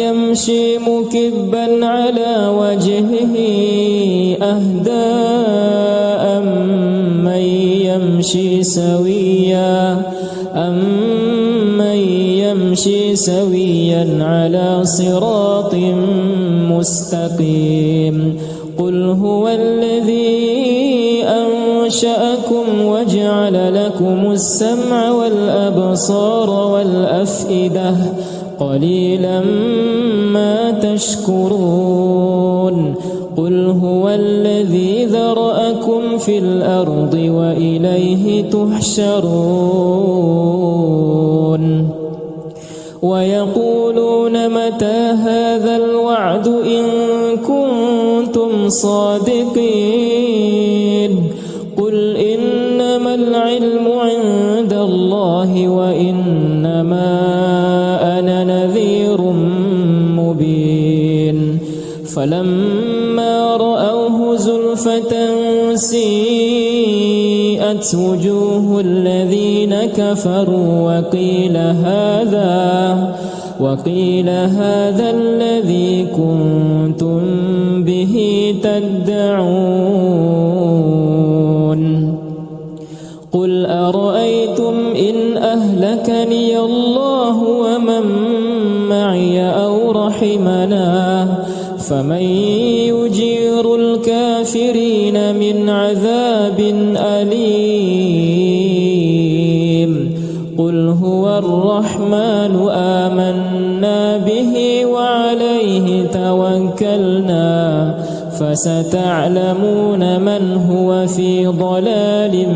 يمشي مكبا على وجهه أهدى أمن يمشي سويا على صراط مستقيم. قل هو الذي أنشأكم وجعل لكم السمع والأبصار والأفئدة قليلا ما تشكرون. قل هو الذي ذرأكم في الأرض وإليه تحشرون. ويقولون متى هذا الوعد إن كنتم صادقين. قل إنما العلم عند الله وإنما أنا نذير مبين. فلما رأوه زلفة سيئت وجوه الذين كفروا وقيل هذا الذي كنتم به تدعون. قل أرأيتم إن أهلكني الله ومن معي أو رحمنا فمن يجير الكافرين من عذاب أليم. قل هو الرحمن آمنا به وعليه توكلنا فستعلمون من هو في ضلال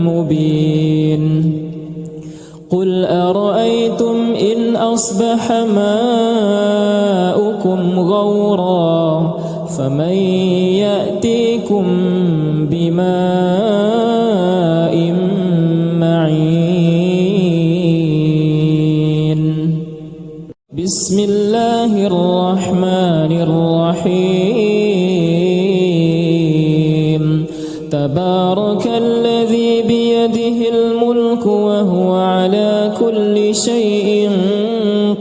مبين. قل أرأيتم إن أصبح ماؤكم غورا فمن يأتيكم بماء معين. بسم الله الرحمن الرحيم. تبارك الذي بيده الملك وهو على كل شيء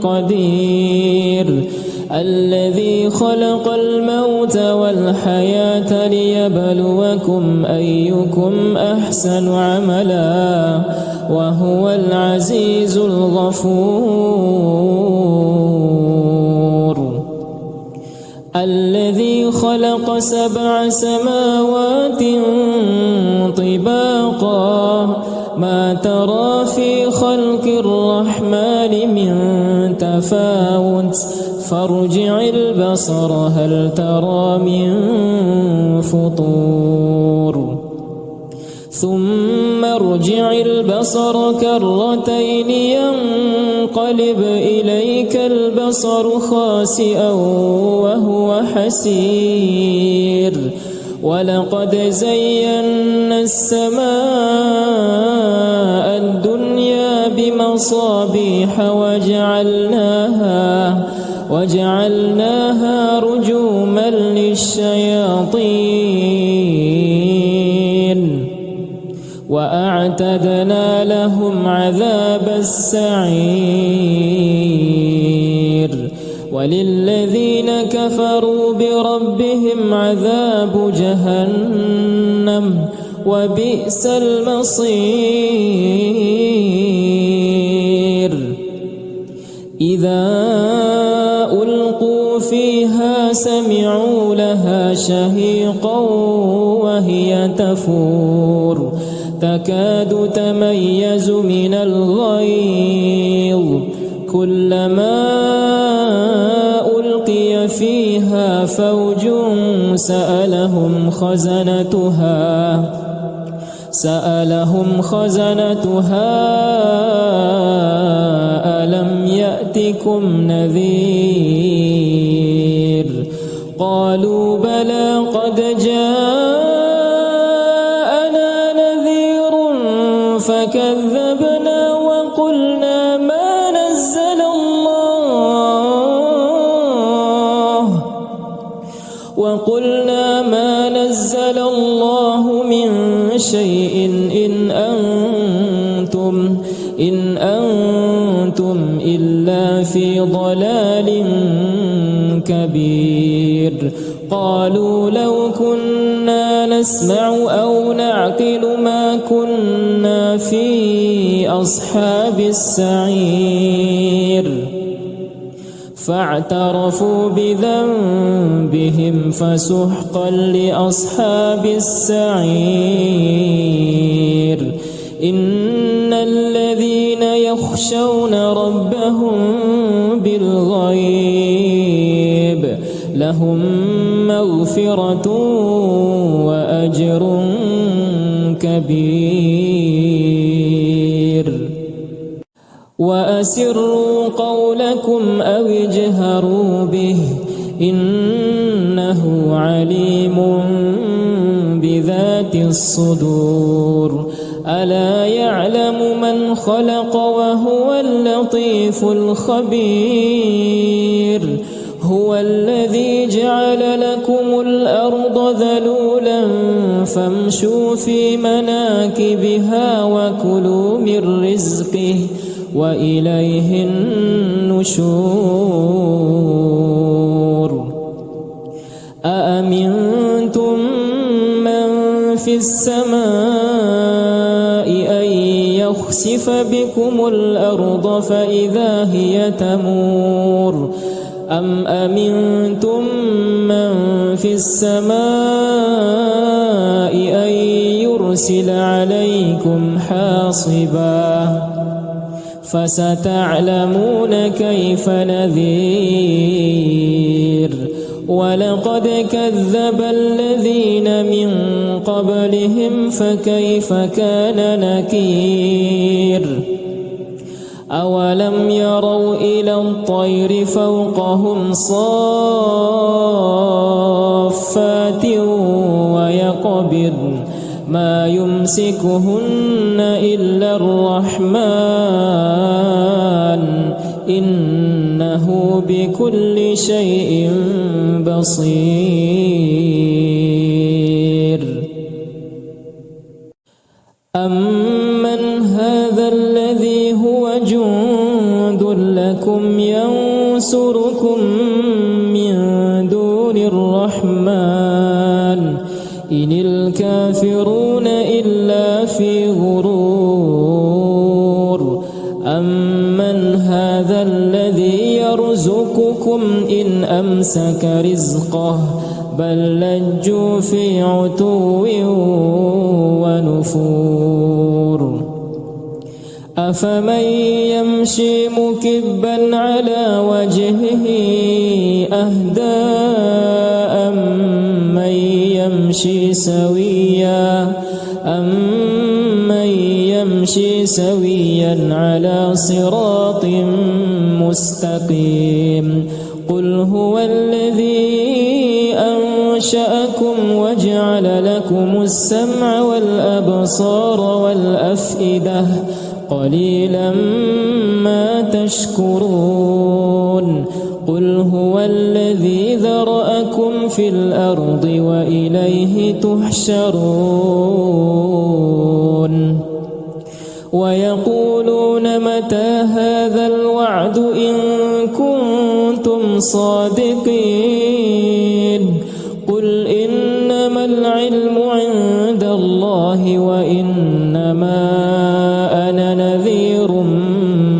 قدير. الذي خلق الموت والحياة ليبلوكم أيكم أحسن عملا وهو العزيز الغفور. الذي خلق 7 سماوات طباقا ما ترى في خلق الرحمن من تفاوت فارجع البصر هل ترى من فطور ثم ارجع البصر كرتين ينقلب إليك البصر خاسئا وهو حسير ولقد زينا السماء الدنيا بمصابيح وجعلناها رجوما للشياطين وأعتدنا لهم عذاب السعير وللذين كفروا بربهم عذاب جهنم وبئس المصير. إذا ألقوا فيها سمعوا لها شهيقا وهي تفور تكاد تميز من الغيظ كلما ألقي فيها فوج سألهم خزنتها ألم يأتكم نذير قالوا بلى قد جاءنا نذير فكذبنا وقلنا ما نزل الله من شيء إن أنتم إلا في ضلال كبير. قالوا لو كنا نسمع أو نعقل ما كنا في أصحاب السعير فاعترفوا بذنبهم فسحقا لأصحاب السعير. إن الذين يخشون ربهم بالغيب لهم مغفرة وأجر كبير. وأسروا قولكم أو اجهروا به إنه عليم بذات الصدور. ألا يعلم من خلق وهو اللطيف الخبير. هو الذي جعل لكم الأرض ذلولا فامشوا في مناكبها وكلوا من رزقه وإليه النشور. أأمنتم من في السماء أن يخسف بكم الأرض فإذا هي تمور أم أمنتم من في السماء أن يرسل عليكم حاصبا فستعلمون كيف نذير. ولقد كذب الذين من قبلهم فكيف كان نكير. أولم يروا إلى الطير فوقهم صافات ويقبضن ما يمسكهن إلا الرحمن إنه بكل شيء بصير. أمن هذا الذي هو جند لكم ينصركم الرحمن إن الكافرون إلا في غرور أمن هذا الذي يرزقكم إن أمسك رزقه بل لجوا في عتو ونفور أفمن يمشي مكبا على وجهه أهدى أمن يمشي سويا على صراط مستقيم قل هو الذي أنشأكم وجعل لكم السمع والأبصار والأفئدة قليلا ما تشكرون قل هو الذي ذرأكم في الأرض وإليه تحشرون ويقولون متى هذا الوعد إن كنتم صادقين قل إنما العلم عند الله وإنما أنا نذير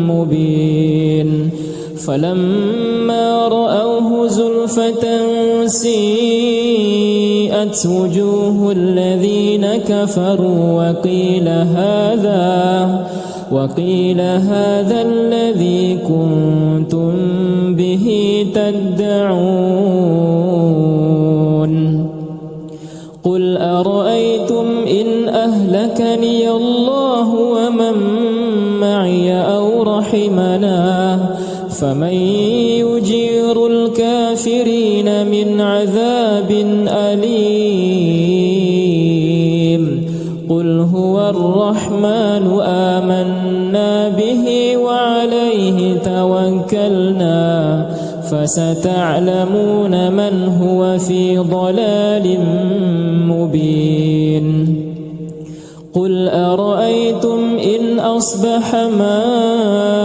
مبين فلما رأوه زلفة سيئت وجوه الذين كفروا وقيل هذا الذي كنتم به تدعون قل أرأيتم إن أهلكني الله ومن معي أو رحمنا فمن يجير الكافرين من عذاب أليم قل هو الرحمن آمنا به وعليه توكلنا فستعلمون من هو في ضلال مبين قل أرأيتم إن أصبح ماؤكم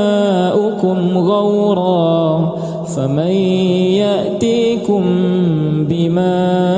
غورا فمن يأتيكم بماء